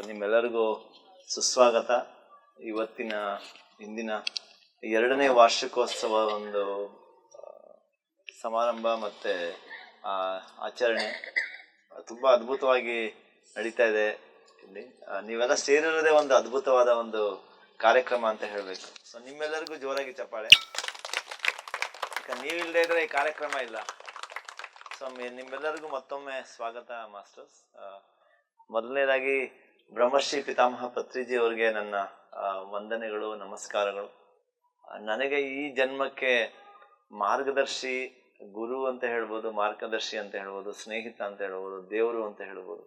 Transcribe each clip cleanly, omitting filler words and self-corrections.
ನಿಮ್ಮೆಲ್ಲರಿಗೂ ಸುಸ್ವಾಗತ. ಇವತ್ತಿನ ಇಂದಿನ 2ನೇ ವಾರ್ಷಿಕೋತ್ಸವ ಒಂದು ಸಮಾರಂಭ ಮತ್ತು ಆಚರಣೆ ತುಂಬ ಅದ್ಭುತವಾಗಿ ನಡೀತಾ ಇದೆ. ಇಲ್ಲಿ ನೀವೆಲ್ಲ ಸೇರಿರೋದೇ ಒಂದು ಅದ್ಭುತವಾದ ಒಂದು ಕಾರ್ಯಕ್ರಮ ಅಂತ ಹೇಳಬೇಕು. ಸೊ ನಿಮ್ಮೆಲ್ಲರಿಗೂ ಜೋರಾಗಿ ಚಪ್ಪಾಳೆ. ನೀವಿಲ್ಲದೆ ಇದ್ರೆ ಈ ಕಾರ್ಯಕ್ರಮ ಇಲ್ಲ. ಸೊ ನಿಮ್ಮೆಲ್ಲರಿಗೂ ಮತ್ತೊಮ್ಮೆ ಸ್ವಾಗತ ಮಾಸ್ಟರ್ಸ್. ಮೊದಲನೇದಾಗಿ ಬ್ರಹ್ಮಶ್ರೀ ಪಿತಾಮಹ ಪತ್ರಿಜಿ ಅವರಿಗೆ ನನ್ನ ವಂದನೆಗಳು, ನಮಸ್ಕಾರಗಳು. ನನಗೆ ಈ ಜನ್ಮಕ್ಕೆ ಮಾರ್ಗದರ್ಶಿ, ಗುರು ಅಂತ ಹೇಳ್ಬೋದು, ಮಾರ್ಗದರ್ಶಿ ಅಂತ ಹೇಳ್ಬೋದು, ಸ್ನೇಹಿತ ಅಂತ ಹೇಳ್ಬೋದು, ದೇವರು ಅಂತ ಹೇಳ್ಬೋದು.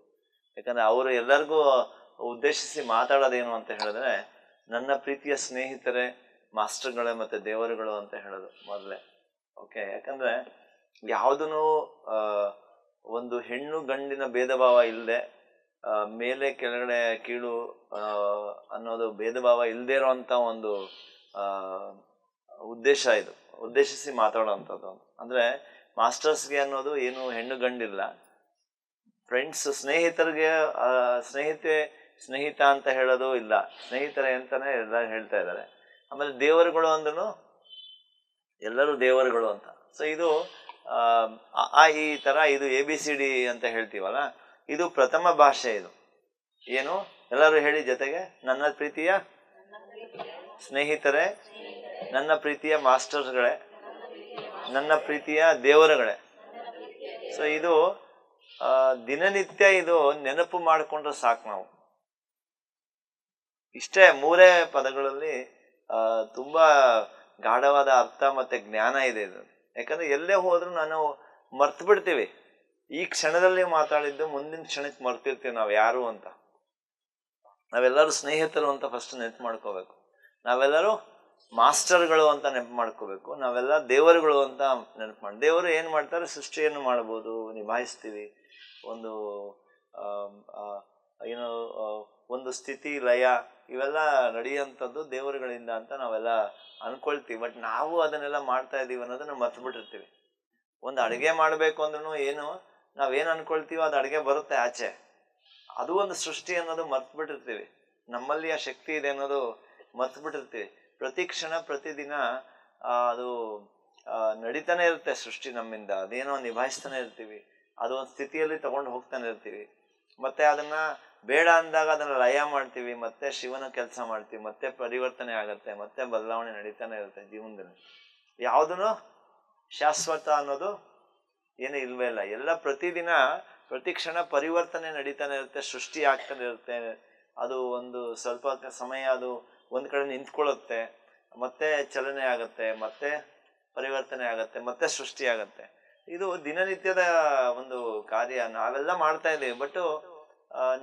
ಯಾಕಂದರೆ ಅವರು ಎಲ್ಲರಿಗೂ ಉದ್ದೇಶಿಸಿ ಮಾತಾಡೋದೇನು ಅಂತ ಹೇಳಿದ್ರೆ, ನನ್ನ ಪ್ರೀತಿಯ ಸ್ನೇಹಿತರೇ, ಮಾಸ್ಟರ್ಗಳೇ ಮತ್ತು ದೇವರುಗಳು ಅಂತ ಹೇಳೋದು ಮೊದಲೇ. ಓಕೆ, ಯಾಕಂದರೆ ಯಾವುದೂ ಒಂದು ಹೆಣ್ಣು ಗಂಡಿನ ಭೇದ ಭಾವ ಇಲ್ಲದೆ, ಮೇಲೆ ಕೆಳಗಡೆ ಕೀಳು ಅನ್ನೋದು ಭೇದ ಭಾವ ಇಲ್ಲದೇ ಇರೋವಂಥ ಒಂದು ಉದ್ದೇಶ ಇದು, ಉದ್ದೇಶಿಸಿ ಮಾತಾಡೋವಂಥದ್ದು. ಅಂದರೆ ಮಾಸ್ಟರ್ಸ್ಗೆ ಅನ್ನೋದು ಏನು ಹೆಣ್ಣು ಗಂಡಿಲ್ಲ. ಫ್ರೆಂಡ್ಸ್, ಸ್ನೇಹಿತರಿಗೆ ಸ್ನೇಹಿತ ಅಂತ ಹೇಳೋದು ಇಲ್ಲ, ಸ್ನೇಹಿತರೆ ಅಂತಾನೆ ಎಲ್ಲ ಹೇಳ್ತಾ ಇದ್ದಾರೆ. ಆಮೇಲೆ ದೇವರುಗಳು ಅಂದ್ರೂ ಎಲ್ಲರೂ ದೇವರುಗಳು ಅಂತ. ಸೊ ಇದು ಈ ಥರ ಇದು ABCD ಅಂತ ಹೇಳ್ತೀವಲ್ಲ, ಇದು ಪ್ರಥಮ ಭಾಷೆ. ಇದು ಏನು ಎಲ್ಲರೂ ಹೇಳಿ ಜೊತೆಗೆ: ನನ್ನ ಪ್ರೀತಿಯ ಸ್ನೇಹಿತರೆ, ನನ್ನ ಪ್ರೀತಿಯ ಮಾಸ್ಟರ್ಸ್ಗಳೇ, ನನ್ನ ಪ್ರೀತಿಯ ದೇವರುಗಳೇ. ಸೊ ಇದು ದಿನನಿತ್ಯ ಇದು ನೆನಪು ಮಾಡಿಕೊಂಡ್ರೆ ಸಾಕು. ನಾವು ಇಷ್ಟೇ 3 ಪದಗಳಲ್ಲಿ ತುಂಬ ಗಾಢವಾದ ಅರ್ಥ ಮತ್ತು ಜ್ಞಾನ ಇದೆ ಇದು. ಯಾಕಂದರೆ ಎಲ್ಲೇ ಹೋದ್ರೂ ನಾನು ಮರ್ತು ಬಿಡ್ತೀವಿ. ಈ ಕ್ಷಣದಲ್ಲಿ ಮಾತಾಡಿದ್ದು ಮುಂದಿನ ಕ್ಷಣಕ್ಕೆ ಮರ್ತಿರ್ತೀವಿ ನಾವು ಯಾರು ಅಂತ. ನಾವೆಲ್ಲರೂ ಸ್ನೇಹಿತರು ಅಂತ ಫಸ್ಟ್ ನೆನಪು ಮಾಡ್ಕೋಬೇಕು. ನಾವೆಲ್ಲರೂ ಮಾಸ್ಟರ್ಗಳು ಅಂತ ನೆನಪು ಮಾಡ್ಕೋಬೇಕು. ನಾವೆಲ್ಲ ದೇವರುಗಳು ಅಂತ ನೆನಪು ಮಾಡಿ. ದೇವರು ಏನು ಮಾಡ್ತಾರೆ? ಸೃಷ್ಟಿಯನ್ನು ಮಾಡ್ಬೋದು, ನಿಭಾಯಿಸ್ತೀವಿ. ಒಂದು ಏನು ಒಂದು ಸ್ಥಿತಿ ಲಯ ಇವೆಲ್ಲ ನಡೆಯುವಂಥದ್ದು ದೇವರುಗಳಿಂದ ಅಂತ ನಾವೆಲ್ಲ ಅನ್ಕೊಳ್ತೀವಿ. ಬಟ್ ನಾವು ಅದನ್ನೆಲ್ಲ ಮಾಡ್ತಾ ಇದ್ದೀವಿ ಅನ್ನೋದನ್ನ ಮರ್ತು ಬಿಟ್ಟಿರ್ತೀವಿ. ಒಂದು ಅಡುಗೆ ಮಾಡಬೇಕು ಅಂದ್ರೂ ಏನು ನಾವೇನು ಅನ್ಕೊಳ್ತೀವೋ ಅದು ಅಡುಗೆ ಬರುತ್ತೆ ಆಚೆ. ಅದು ಒಂದು ಸೃಷ್ಟಿ ಅನ್ನೋದು ಮರ್ತು ಬಿಟ್ಟಿರ್ತೀವಿ. ನಮ್ಮಲ್ಲಿ ಆ ಶಕ್ತಿ ಇದೆ ಅನ್ನೋದು ಮರ್ತು ಬಿಟ್ಟಿರ್ತೀವಿ. ಪ್ರತಿ ಕ್ಷಣ ಪ್ರತಿದಿನ ಅದು ನಡೀತಾನೆ ಇರುತ್ತೆ ಸೃಷ್ಟಿ ನಮ್ಮಿಂದ. ಅದೇನೋ ನಿಭಾಯಿಸ್ತಾನೆ ಇರ್ತೀವಿ. ಅದು ಒಂದು ಸ್ಥಿತಿಯಲ್ಲಿ ತಗೊಂಡು ಹೋಗ್ತಾನೆ ಇರ್ತೀವಿ. ಮತ್ತೆ ಅದನ್ನ ಬೇಡ ಅಂದಾಗ ಅದನ್ನ ಲಯ ಮಾಡ್ತೀವಿ, ಮತ್ತೆ ಶಿವನ ಕೆಲಸ ಮಾಡ್ತೀವಿ, ಮತ್ತೆ ಪರಿವರ್ತನೆ ಆಗತ್ತೆ, ಮತ್ತೆ ಬದಲಾವಣೆ ನಡೀತಾನೆ ಇರುತ್ತೆ ಜೀವನದಲ್ಲಿ. ಯಾವುದೂ ಶಾಶ್ವತ ಅನ್ನೋದು ಏನು ಇಲ್ವೇ ಇಲ್ಲ. ಎಲ್ಲ ಪ್ರತಿದಿನ ಪ್ರತಿ ಕ್ಷಣ ಪರಿವರ್ತನೆ ನಡೀತಾನೆ ಇರುತ್ತೆ, ಸೃಷ್ಟಿ ಆಗ್ತಾನೆ ಇರುತ್ತೆ. ಅದು ಒಂದು ಸ್ವಲ್ಪ ಸಮಯ ಅದು ಒಂದು ಕಡೆ ನಿಂತ್ಕೊಳ್ಳುತ್ತೆ, ಮತ್ತೆ ಚಲನೆ ಆಗತ್ತೆ, ಮತ್ತೆ ಪರಿವರ್ತನೆ ಆಗತ್ತೆ, ಮತ್ತೆ ಸೃಷ್ಟಿ ಆಗತ್ತೆ. ಇದು ದಿನನಿತ್ಯದ ಒಂದು ಕಾರ್ಯ. ನಾವೆಲ್ಲ ಮಾಡ್ತಾ ಇದ್ದೀವಿ, ಬಟ್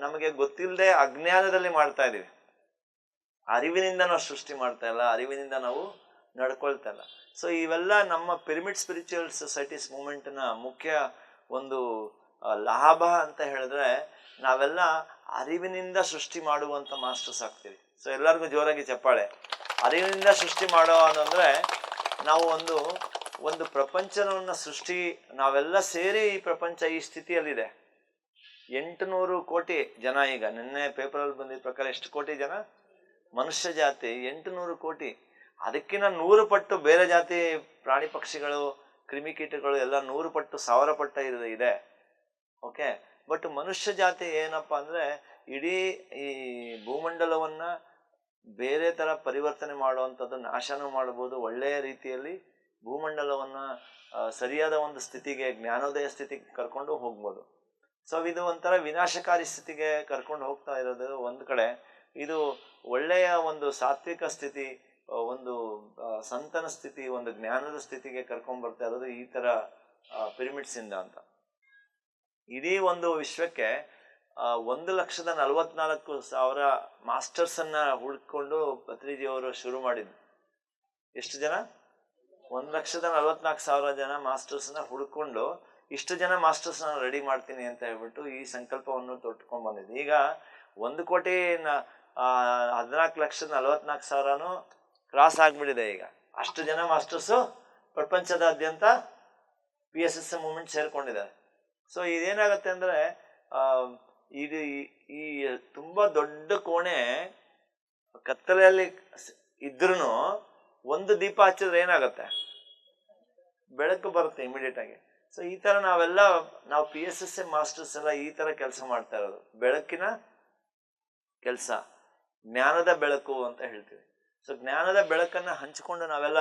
ನಮಗೆ ಗೊತ್ತಿಲ್ಲದೆ ಅಜ್ಞಾನದಲ್ಲಿ ಮಾಡ್ತಾ ಇದ್ದೀವಿ. ಅರಿವಿನಿಂದ ನಾವು ಸೃಷ್ಟಿ ಮಾಡ್ತಾ ಇಲ್ಲ, ಅರಿವಿನಿಂದ ನಾವು ನಡ್ಕೊಳ್ತಾ ಇಲ್ಲ. ಸೊ ಇವೆಲ್ಲ ನಮ್ಮ ಪಿರಮಿಡ್ ಸ್ಪಿರಿಚುವಲ್ ಸೊಸೈಟೀಸ್ ಮೂಮೆಂಟ್ನ ಮುಖ್ಯ ಒಂದು ಲಾಭ ಅಂತ ಹೇಳಿದ್ರೆ, ನಾವೆಲ್ಲ ಅರಿವಿನಿಂದ ಸೃಷ್ಟಿ ಮಾಡುವಂಥ ಮಾಸ್ಟರ್ಸ್ ಆಗ್ತೀವಿ. ಸೊ ಎಲ್ಲರಿಗೂ ಜೋರಾಗಿ ಚಪ್ಪಾಳೆ. ಅರಿವಿನಿಂದ ಸೃಷ್ಟಿ ಮಾಡೋ ಅಂದರೆ ನಾವು ಒಂದು ಪ್ರಪಂಚವನ್ನು ನಾವೆಲ್ಲ ಸೇರಿ ಈ ಪ್ರಪಂಚ ಈ ಸ್ಥಿತಿಯಲ್ಲಿದೆ. 800 ಕೋಟಿ ಜನ. ಈಗ ನಿನ್ನೆ ಪೇಪರಲ್ಲಿ ಬಂದಿದ್ದ ಪ್ರಕಾರ ಎಷ್ಟು ಕೋಟಿ ಜನ? ಮನುಷ್ಯ ಜಾತಿ 800 ಕೋಟಿ. ಅದಕ್ಕಿಂತ 100 ಪಟ್ಟು ಬೇರೆ ಜಾತಿ ಪ್ರಾಣಿ ಪಕ್ಷಿಗಳು, ಕ್ರಿಮಿಕೀಟಗಳು ಎಲ್ಲ 100 ಪಟ್ಟು 1000 ಪಟ್ಟು ಇದೆ. ಓಕೆ, ಬಟ್ ಮನುಷ್ಯ ಜಾತಿ ಏನಪ್ಪ ಅಂದರೆ ಇಡೀ ಈ ಭೂಮಂಡಲವನ್ನ ಬೇರೆ ಥರ ಪರಿವರ್ತನೆ ಮಾಡುವಂಥದ್ದು, ನಾಶನೂ ಮಾಡ್ಬೋದು, ಒಳ್ಳೆಯ ರೀತಿಯಲ್ಲಿ ಭೂಮಂಡಲವನ್ನ ಸರಿಯಾದ ಒಂದು ಸ್ಥಿತಿಗೆ, ಜ್ಞಾನೋದಯ ಸ್ಥಿತಿಗೆ ಕರ್ಕೊಂಡು ಹೋಗ್ಬೋದು. ಸೊ ಇದು ಒಂಥರ ವಿನಾಶಕಾರಿ ಸ್ಥಿತಿಗೆ ಕರ್ಕೊಂಡು ಹೋಗ್ತಾ ಇರೋದು ಒಂದು ಕಡೆ. ಇದು ಒಳ್ಳೆಯ ಒಂದು ಸಾತ್ವಿಕ ಸ್ಥಿತಿ, ಒಂದು ಸಂತನ ಸ್ಥಿತಿ, ಒಂದು ಜ್ಞಾನದ ಸ್ಥಿತಿಗೆ ಕರ್ಕೊಂಡ್ ಬರ್ತಾ ಇರೋದು ಈ ಥರ ಪಿರಮಿಡ್ಸ್ ಇಂದ ಅಂತ. ಇಡೀ ಒಂದು ವಿಶ್ವಕ್ಕೆ 1,44,000 ಮಾಸ್ಟರ್ಸ್ ಅನ್ನ ಹುಡ್ಕೊಂಡು ಪತ್ರಿಜಿಯವರು ಶುರು ಮಾಡಿದ್ರು. ಎಷ್ಟು ಜನ? 1,44,000 ಜನ ಮಾಸ್ಟರ್ಸ್ನ ಹುಡ್ಕೊಂಡು ಇಷ್ಟು ಜನ ಮಾಸ್ಟರ್ಸ್ನ ರೆಡಿ ಮಾಡ್ತೀನಿ ಅಂತ ಹೇಳ್ಬಿಟ್ಟು ಈ ಸಂಕಲ್ಪವನ್ನು ತೊಟ್ಕೊಂಡ್ ಬಂದಿದ್ದು. ಈಗ 1 ಕೋಟಿ 14,44,000 ಕ್ರಾಸ್ ಆಗ್ಬಿಟ್ಟಿದೆ ಈಗ. ಅಷ್ಟು ಜನ ಮಾಸ್ಟರ್ಸು ಪ್ರಪಂಚದಾದ್ಯಂತ PSSM ಮೂವ್ಮೆಂಟ್ ಸೇರ್ಕೊಂಡಿದ್ದಾರೆ. ಸೊ ಇದೇನಾಗತ್ತೆ ಅಂದ್ರೆ ಇದು ಈ ತುಂಬಾ ದೊಡ್ಡ ಕೋಣೆ ಕತ್ತಲೆಯಲ್ಲಿ ಇದ್ರೂ ಒಂದು ದೀಪ ಹಚ್ಚಿದ್ರೆ ಏನಾಗತ್ತೆ, ಬೆಳಕು ಬರುತ್ತೆ ಇಮಿಡಿಯೇಟ್ ಆಗಿ. ಸೊ ಈ ತರ ನಾವು PSSM ಮಾಸ್ಟರ್ಸ್ ಎಲ್ಲ ಈ ತರ ಕೆಲಸ ಮಾಡ್ತಾ ಇರೋದು. ಬೆಳಕಿನ ಕೆಲಸ, ಜ್ಞಾನದ ಬೆಳಕು ಅಂತ ಹೇಳ್ತೀವಿ. ಸೊ ಜ್ಞಾನದ ಬೆಳಕನ್ನ ಹಂಚಿಕೊಂಡು ನಾವೆಲ್ಲ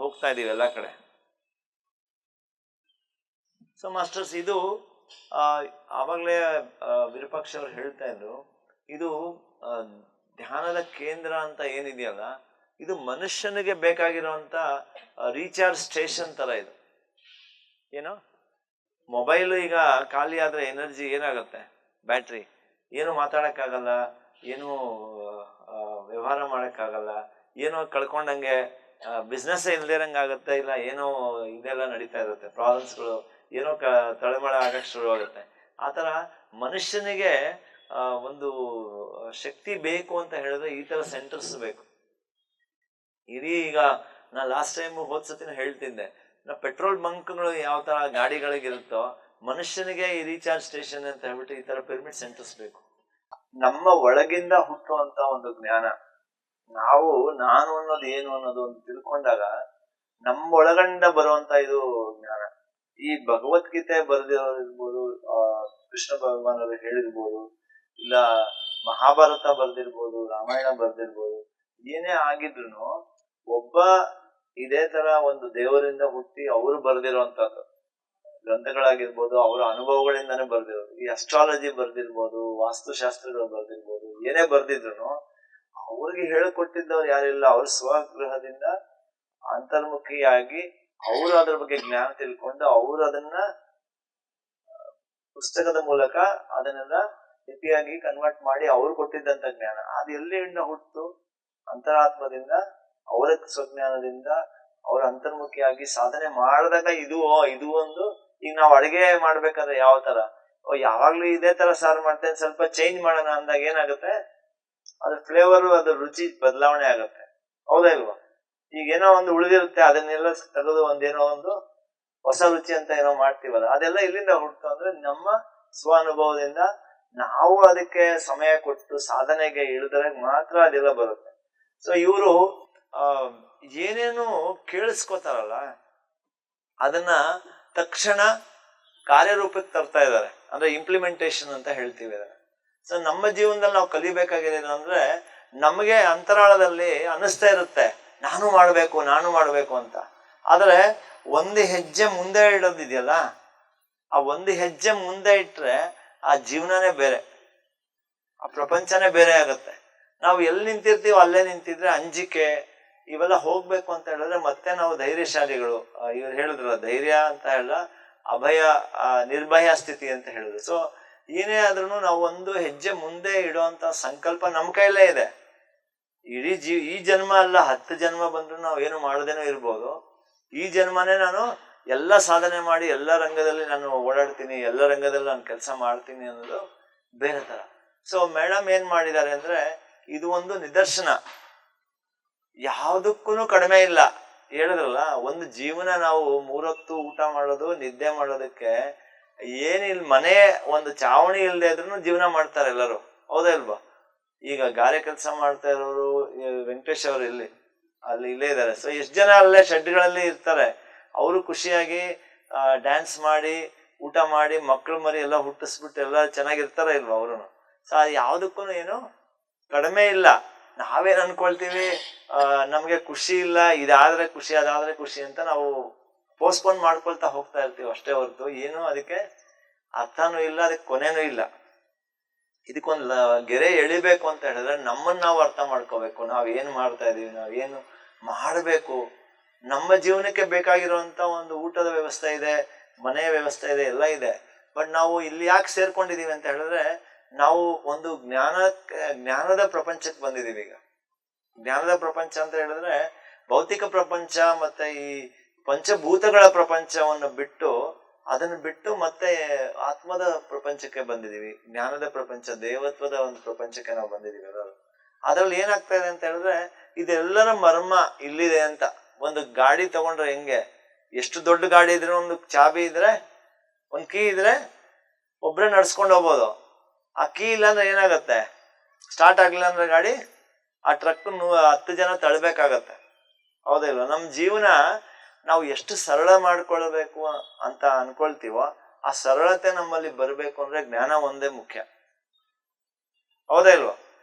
ಹೋಗ್ತಾ ಇದೀವಿ ಎಲ್ಲ ಕಡೆ. ಸೊ ಮಾಸ್ಟರ್ಸ್, ಇದು ಆವಾಗಲೇ ವಿರೂಪಾಕ್ಷ ಅವರು ಹೇಳ್ತಾ ಇದ್ರು, ಇದು ಧ್ಯಾನದ ಕೇಂದ್ರ ಅಂತ ಏನಿದೆಯಲ್ಲ, ಇದು ಮನುಷ್ಯನಿಗೆ ಬೇಕಾಗಿರುವಂತ ರೀಚಾರ್ಜ್ ಸ್ಟೇಷನ್ ತರ ಇದು. ಏನು, ಮೊಬೈಲ್ ಈಗ ಖಾಲಿ ಆದ್ರೆ ಎನರ್ಜಿ ಏನಾಗುತ್ತೆ, ಬ್ಯಾಟ್ರಿ, ಏನು ಮಾತಾಡಕ್ಕಾಗಲ್ಲ, ಏನು ವ್ಯವಹಾರ ಮಾಡಕ್ಕಾಗಲ್ಲ, ಏನೋ ಕಳ್ಕೊಂಡಂಗೆ, ಬಿಸ್ನೆಸ್ ಇಲ್ದಿರಂಗಾಗತ್ತೆ, ಇಲ್ಲ ಏನೋ ಇದೆಲ್ಲ ನಡೀತಾ ಇರುತ್ತೆ, ಪ್ರಾಬ್ಲಮ್ಸ್ಗಳು, ಏನೋ ತಳಮಳ ಆಗಕ್ಕೆ ಶುರು ಆಗುತ್ತೆ. ಆತರ ಮನುಷ್ಯನಿಗೆ ಒಂದು ಶಕ್ತಿ ಬೇಕು ಅಂತ ಹೇಳಿದ್ರೆ ಈ ತರ ಸೆಂಟರ್ಸ್ ಬೇಕು. ಇಡೀ ಈಗ ನಾ ಲಾಸ್ಟ್ ಟೈಮ್ ಹೋದ್ಸತಿನ ಹೇಳ್ತಿದ್ದೆ, ನಾ ಪೆಟ್ರೋಲ್ ಬಂಕ್ಗಳು ಯಾವ ತರ ಗಾಡಿಗಳಿಗಿರುತ್ತೋ, ಮನುಷ್ಯನಿಗೆ ಈ ರೀಚಾರ್ಜ್ ಸ್ಟೇಷನ್ ಅಂತ ಹೇಳ್ಬಿಟ್ಟು ಈ ತರ ಪಿರಮಿಡ್ ಸೆಂಟರ್ಸ್ ಬೇಕು. ನಮ್ಮ ಒಳಗಿಂದ ಹುಟ್ಟುವಂತ ಒಂದು ಜ್ಞಾನ, ನಾವು ನಾನು ಅನ್ನೋದು ಏನು ಅನ್ನೋದು ಒಂದು ತಿಳ್ಕೊಂಡಾಗ ನಮ್ಮ ಒಳಗಂಡ ಬರುವಂತ ಇದು ಜ್ಞಾನ. ಈ ಭಗವದ್ಗೀತೆ ಬರ್ದಿರೋದಿರ್ಬೋದು, ಕೃಷ್ಣ ಭಗವಾನರು ಹೇಳಿರ್ಬೋದು, ಇಲ್ಲ ಮಹಾಭಾರತ ಬರ್ದಿರ್ಬೋದು, ರಾಮಾಯಣ ಬರ್ದಿರ್ಬೋದು, ಏನೇ ಆಗಿದ್ರು ಒಬ್ಬ ಇದೇ ತರ ಒಂದು ದೇವರಿಂದ ಹುಟ್ಟಿ ಅವರು ಬರ್ದಿರೋಂಥದ್ದು ಗ್ರಂಥಗಳಾಗಿರ್ಬೋದು, ಅವರ ಅನುಭವಗಳಿಂದಾನೇ ಬರ್ದಿರೋದು. ಈ ಅಸ್ಟ್ರಾಲಜಿ ಬರ್ದಿರ್ಬೋದು, ವಾಸ್ತುಶಾಸ್ತ್ರಗಳು ಬರ್ದಿರ್ಬೋದು, ಏನೇ ಬರ್ದಿದ್ರು ಅವ್ರಿಗೆ ಹೇಳಿಕೊಟ್ಟಿದ್ದವ್ರು ಯಾರಿಲ್ಲ. ಅವ್ರ ಸ್ವಗೃಹದಿಂದ ಅಂತರ್ಮುಖಿಯಾಗಿ ಅವರು ಅದ್ರ ಬಗ್ಗೆ ಜ್ಞಾನ ತಿಳ್ಕೊಂಡು ಅವರು ಅದನ್ನ ಪುಸ್ತಕದ ಮೂಲಕ ಅದನ್ನೆಲ್ಲ ಲಿಪಿಯಾಗಿ ಕನ್ವರ್ಟ್ ಮಾಡಿ ಅವ್ರು ಕೊಟ್ಟಿದ್ದಂತ ಜ್ಞಾನ ಅದು ಎಲ್ಲಿಂದ ಹುಟ್ಟು, ಅಂತರಾತ್ಮದಿಂದ, ಅವರ ಸ್ವಜ್ಞಾನದಿಂದ ಅವ್ರ ಅಂತರ್ಮುಖಿಯಾಗಿ ಸಾಧನೆ ಮಾಡಿದಾಗ ಇದು ಒಂದು. ಈಗ ನಾವು ಅಡಿಗೆ ಮಾಡ್ಬೇಕಾದ್ರೆ ಯಾವ ತರ, ಯಾವಾಗ್ಲೂ ಇದೇ ತರ ಸಾರು ಮಾಡ್ತೇನೆ, ಸ್ವಲ್ಪ ಚೇಂಜ್ ಮಾಡೋಣ ಅಂದಾಗ ಏನಾಗುತ್ತೆ, ಅದ್ರ ಫ್ಲೇವರ್, ಅದ್ರ ರುಚಿ ಬದಲಾವಣೆ ಆಗುತ್ತೆ, ಹೌದಾ ಇಲ್ವಾ? ಈಗ ಏನೋ ಒಂದು ಉಳಿದಿರುತ್ತೆ, ಅದನ್ನೆಲ್ಲ ತೆಗೆದು ಒಂದೇನೋ ಒಂದು ಹೊಸ ರುಚಿ ಅಂತ ಏನೋ ಮಾಡ್ತೀವಲ್ಲ, ಅದೆಲ್ಲ ಇಲ್ಲಿಂದ ಹುಟ್ಟು ಅಂದ್ರೆ ನಮ್ಮ ಸ್ವ ಅನುಭವದಿಂದ ನಾವು ಅದಕ್ಕೆ ಸಮಯ ಕೊಟ್ಟು ಸಾಧನೆಗೆ ಇಳಿದ್ರೆ ಮಾತ್ರ ಅದೆಲ್ಲ ಬರುತ್ತೆ. ಸೊ ಇವರು ಏನೇನು ಕೇಳಿಸ್ಕೊತಾರಲ್ಲ ಅದನ್ನ ತಕ್ಷಣ ಕಾರ್ಯರೂಪಕ್ಕೆ ತರ್ತಾ ಇದ್ದಾರೆ, ಅಂದ್ರೆ ಇಂಪ್ಲಿಮೆಂಟೇಶನ್ ಅಂತ ಹೇಳ್ತೀವಿ ಅದನ್ನ. ಸೊ ನಮ್ಮ ಜೀವನದಲ್ಲಿ ನಾವು ಕಲಿಬೇಕಾಗಿದೆ ಅಂದ್ರೆ, ನಮಗೆ ಅಂತರಾಳದಲ್ಲಿ ಅನ್ನಿಸ್ತಾ ಇರುತ್ತೆ ನಾನು ಮಾಡ್ಬೇಕು ಅಂತ. ಆದ್ರೆ ಒಂದು ಹೆಜ್ಜೆ ಮುಂದೆ ಇಡೋದಿದೆಯಲ್ಲ, ಆ ಒಂದು ಹೆಜ್ಜೆ ಮುಂದೆ ಇಟ್ರೆ ಆ ಜೀವನನೇ ಬೇರೆ, ಆ ಪ್ರಪಂಚನೇ ಬೇರೆ ಆಗುತ್ತೆ. ನಾವು ಎಲ್ಲಿ ನಿಂತಿರ್ತೀವೋ ಅಲ್ಲೇ ನಿಂತಿದ್ರೆ ಅಂಜಿಕೆ ಇವೆಲ್ಲ ಹೋಗ್ಬೇಕು ಅಂತ ಹೇಳಿದ್ರೆ ಮತ್ತೆ ನಾವು ಧೈರ್ಯಶಾಲಿಗಳು. ಇವ್ರು ಹೇಳಿದ್ರಲ್ಲ, ಧೈರ್ಯ ಅಂತ ಹೇಳ, ಅಭಯ, ನಿರ್ಭಯ ಸ್ಥಿತಿ ಅಂತ ಹೇಳಿದ್ರು. ಸೊ ಏನೇ ಆದ್ರೂ ನಾವು ಒಂದು ಹೆಜ್ಜೆ ಮುಂದೆ ಇಡುವಂತ ಸಂಕಲ್ಪ ನಮ್ಮ ಕೈಲೇ ಇದೆ. ಇಡೀ ಈ ಜನ್ಮ ಅಲ್ಲ, 10 ಜನ್ಮ ಬಂದ್ರು ನಾವು ಏನು ಮಾಡದೇನೋ ಇರ್ಬೋದು. ಈ ಜನ್ಮನೇ ನಾನು ಎಲ್ಲ ಸಾಧನೆ ಮಾಡಿ ಎಲ್ಲ ರಂಗದಲ್ಲಿ ನಾನು ಓಡಾಡ್ತೀನಿ, ಎಲ್ಲ ರಂಗದಲ್ಲಿ ನಾನು ಕೆಲಸ ಮಾಡ್ತೀನಿ ಅನ್ನೋದು ಬೇರೆ ತರ. ಸೊ ಮೇಡಮ್ ಏನ್ ಮಾಡಿದ್ದಾರೆ ಅಂದ್ರೆ, ಇದು ಒಂದು ನಿದರ್ಶನ, ಯಾವುದಕ್ಕೂ ಕಡಿಮೆ ಇಲ್ಲ. ಹೇಳಿದ್ರಲ್ಲ, ಒಂದು ಜೀವನ ನಾವು 3 ಹೊತ್ತು ಊಟ ಮಾಡೋದು, ನಿದ್ದೆ ಮಾಡೋದಕ್ಕೆ ಏನಿಲ್ಲ, ಮನೆ ಒಂದು ಚಾವಣಿ ಇಲ್ಲದೆ ಇದ್ರೂ ಜೀವನ ಮಾಡ್ತಾರೆ ಎಲ್ಲರೂ, ಹೌದಾ ಇಲ್ವಾ? ಈಗ ಗಾರೆ ಕೆಲಸ ಮಾಡ್ತಾ ಇರೋರು ವೆಂಕಟೇಶ್ ಅವರು ಇಲ್ಲೇ ಇದ್ದಾರೆ. ಸೊ ಎಷ್ಟು ಜನ ಅಲ್ಲೇ ಶೆಡ್ಗಳಲ್ಲಿ ಇರ್ತಾರೆ, ಅವರು ಖುಷಿಯಾಗಿ ಡ್ಯಾನ್ಸ್ ಮಾಡಿ, ಊಟ ಮಾಡಿ, ಮಕ್ಕಳು ಮರಿ ಎಲ್ಲ ಹುಟ್ಟಿಸ್ಬಿಟ್ಟು ಎಲ್ಲ ಚೆನ್ನಾಗಿರ್ತಾರ ಇಲ್ವಾ ಅವರು? ಸೊ ಯಾವುದಕ್ಕೂ ಏನು ಕಡಿಮೆ ಇಲ್ಲ. ನಾವೇನ್ ಅನ್ಕೊಳ್ತೀವಿ, ನಮ್ಗೆ ಖುಷಿ ಇಲ್ಲ, ಇದಾದ್ರೆ ಖುಷಿ, ಅದಾದ್ರೆ ಖುಷಿ ಅಂತ ನಾವು ಪೋಸ್ಟ್ಪೋನ್ ಮಾಡ್ಕೊಳ್ತಾ ಹೋಗ್ತಾ ಇರ್ತೀವಿ ಅಷ್ಟೇ ಹೊರತು ಏನು ಅದಕ್ಕೆ ಅರ್ಥನೂ ಇಲ್ಲ, ಅದಕ್ಕೆ ಕೊನೆನೂ ಇಲ್ಲ. ಇದಕ್ಕೊಂದು ಗೆರೆ ಎಳಿಬೇಕು ಅಂತ ಹೇಳಿದ್ರೆ ನಮ್ಮನ್ನ ನಾವು ಅರ್ಥ ಮಾಡ್ಕೋಬೇಕು. ನಾವ್ ಏನ್ ಮಾಡ್ತಾ ಇದೀವಿ, ನಾವ್ ಏನು ಮಾಡಬೇಕು. ನಮ್ಮ ಜೀವನಕ್ಕೆ ಬೇಕಾಗಿರುವಂತ ಒಂದು ಊಟದ ವ್ಯವಸ್ಥೆ ಇದೆ, ಮನೆಯ ವ್ಯವಸ್ಥೆ ಇದೆ, ಎಲ್ಲ ಇದೆ. ಬಟ್ ನಾವು ಇಲ್ಲಿ ಯಾಕೆ ಸೇರ್ಕೊಂಡಿದೀವಿ ಅಂತ ಹೇಳಿದ್ರೆ, ನಾವು ಒಂದು ಜ್ಞಾನದ ಪ್ರಪಂಚಕ್ಕೆ ಬಂದಿದೀವಿ. ಈಗ ಜ್ಞಾನದ ಪ್ರಪಂಚ ಅಂತ ಹೇಳಿದ್ರೆ ಭೌತಿಕ ಪ್ರಪಂಚ ಮತ್ತೆ ಈ ಪಂಚಭೂತಗಳ ಪ್ರಪಂಚವನ್ನು ಬಿಟ್ಟು ಅದನ್ನು ಬಿಟ್ಟು ಮತ್ತೆ ಆತ್ಮದ ಪ್ರಪಂಚಕ್ಕೆ ಬಂದಿದೀವಿ, ಜ್ಞಾನದ ಪ್ರಪಂಚ, ದೇವತ್ವದ ಒಂದು ಪ್ರಪಂಚಕ್ಕೆ ನಾವು ಬಂದಿದೀವಿ ಎಲ್ಲರೂ. ಅದ್ರಲ್ಲಿ ಏನಾಗ್ತಾ ಇದೆ ಅಂತ ಹೇಳಿದ್ರೆ, ಇದೆಲ್ಲರ ಮರ್ಮ ಇಲ್ಲಿದೆ ಅಂತ. ಒಂದು ಗಾಡಿ ತಗೊಂಡ್ರೆ ಹೆಂಗೆ, ಎಷ್ಟು ದೊಡ್ಡ ಗಾಡಿ ಇದ್ರೆ ಒಂದು ಚಾಬಿ ಇದ್ರೆ, ಒಂದು ಕೀ ಇದ್ರೆ ಒಬ್ರೇ ನಡ್ಸ್ಕೊಂಡು ಹೋಗ್ಬೋದು. ಆ ಕೀ ಇಲ್ಲ ಅಂದ್ರೆ ಏನಾಗತ್ತೆ, ಸ್ಟಾರ್ಟ್ ಆಗ್ಲಿಲ್ಲ ಅಂದ್ರೆ ಗಾಡಿ, ಆ ಟ್ರಕ್ 10 ಜನ ತಳ್ಬೇಕಾಗತ್ತೆ. ಹೌದಾ ಇಲ್ವಾ? ನಮ್ಮ ಜೀವನ ನಾವು ಎಷ್ಟು ಸರಳ ಮಾಡ್ಕೊಳ್ಬೇಕು ಅಂತ ಅನ್ಕೊಳ್ತೀವೋ, ಆ ಸರಳತೆ ನಮ್ಮಲ್ಲಿ ಬರ್ಬೇಕು ಅಂದ್ರೆ ಜ್ಞಾನ ಒಂದೇ ಮುಖ್ಯ. ಹೌದಾ ಇಲ್ವಾ?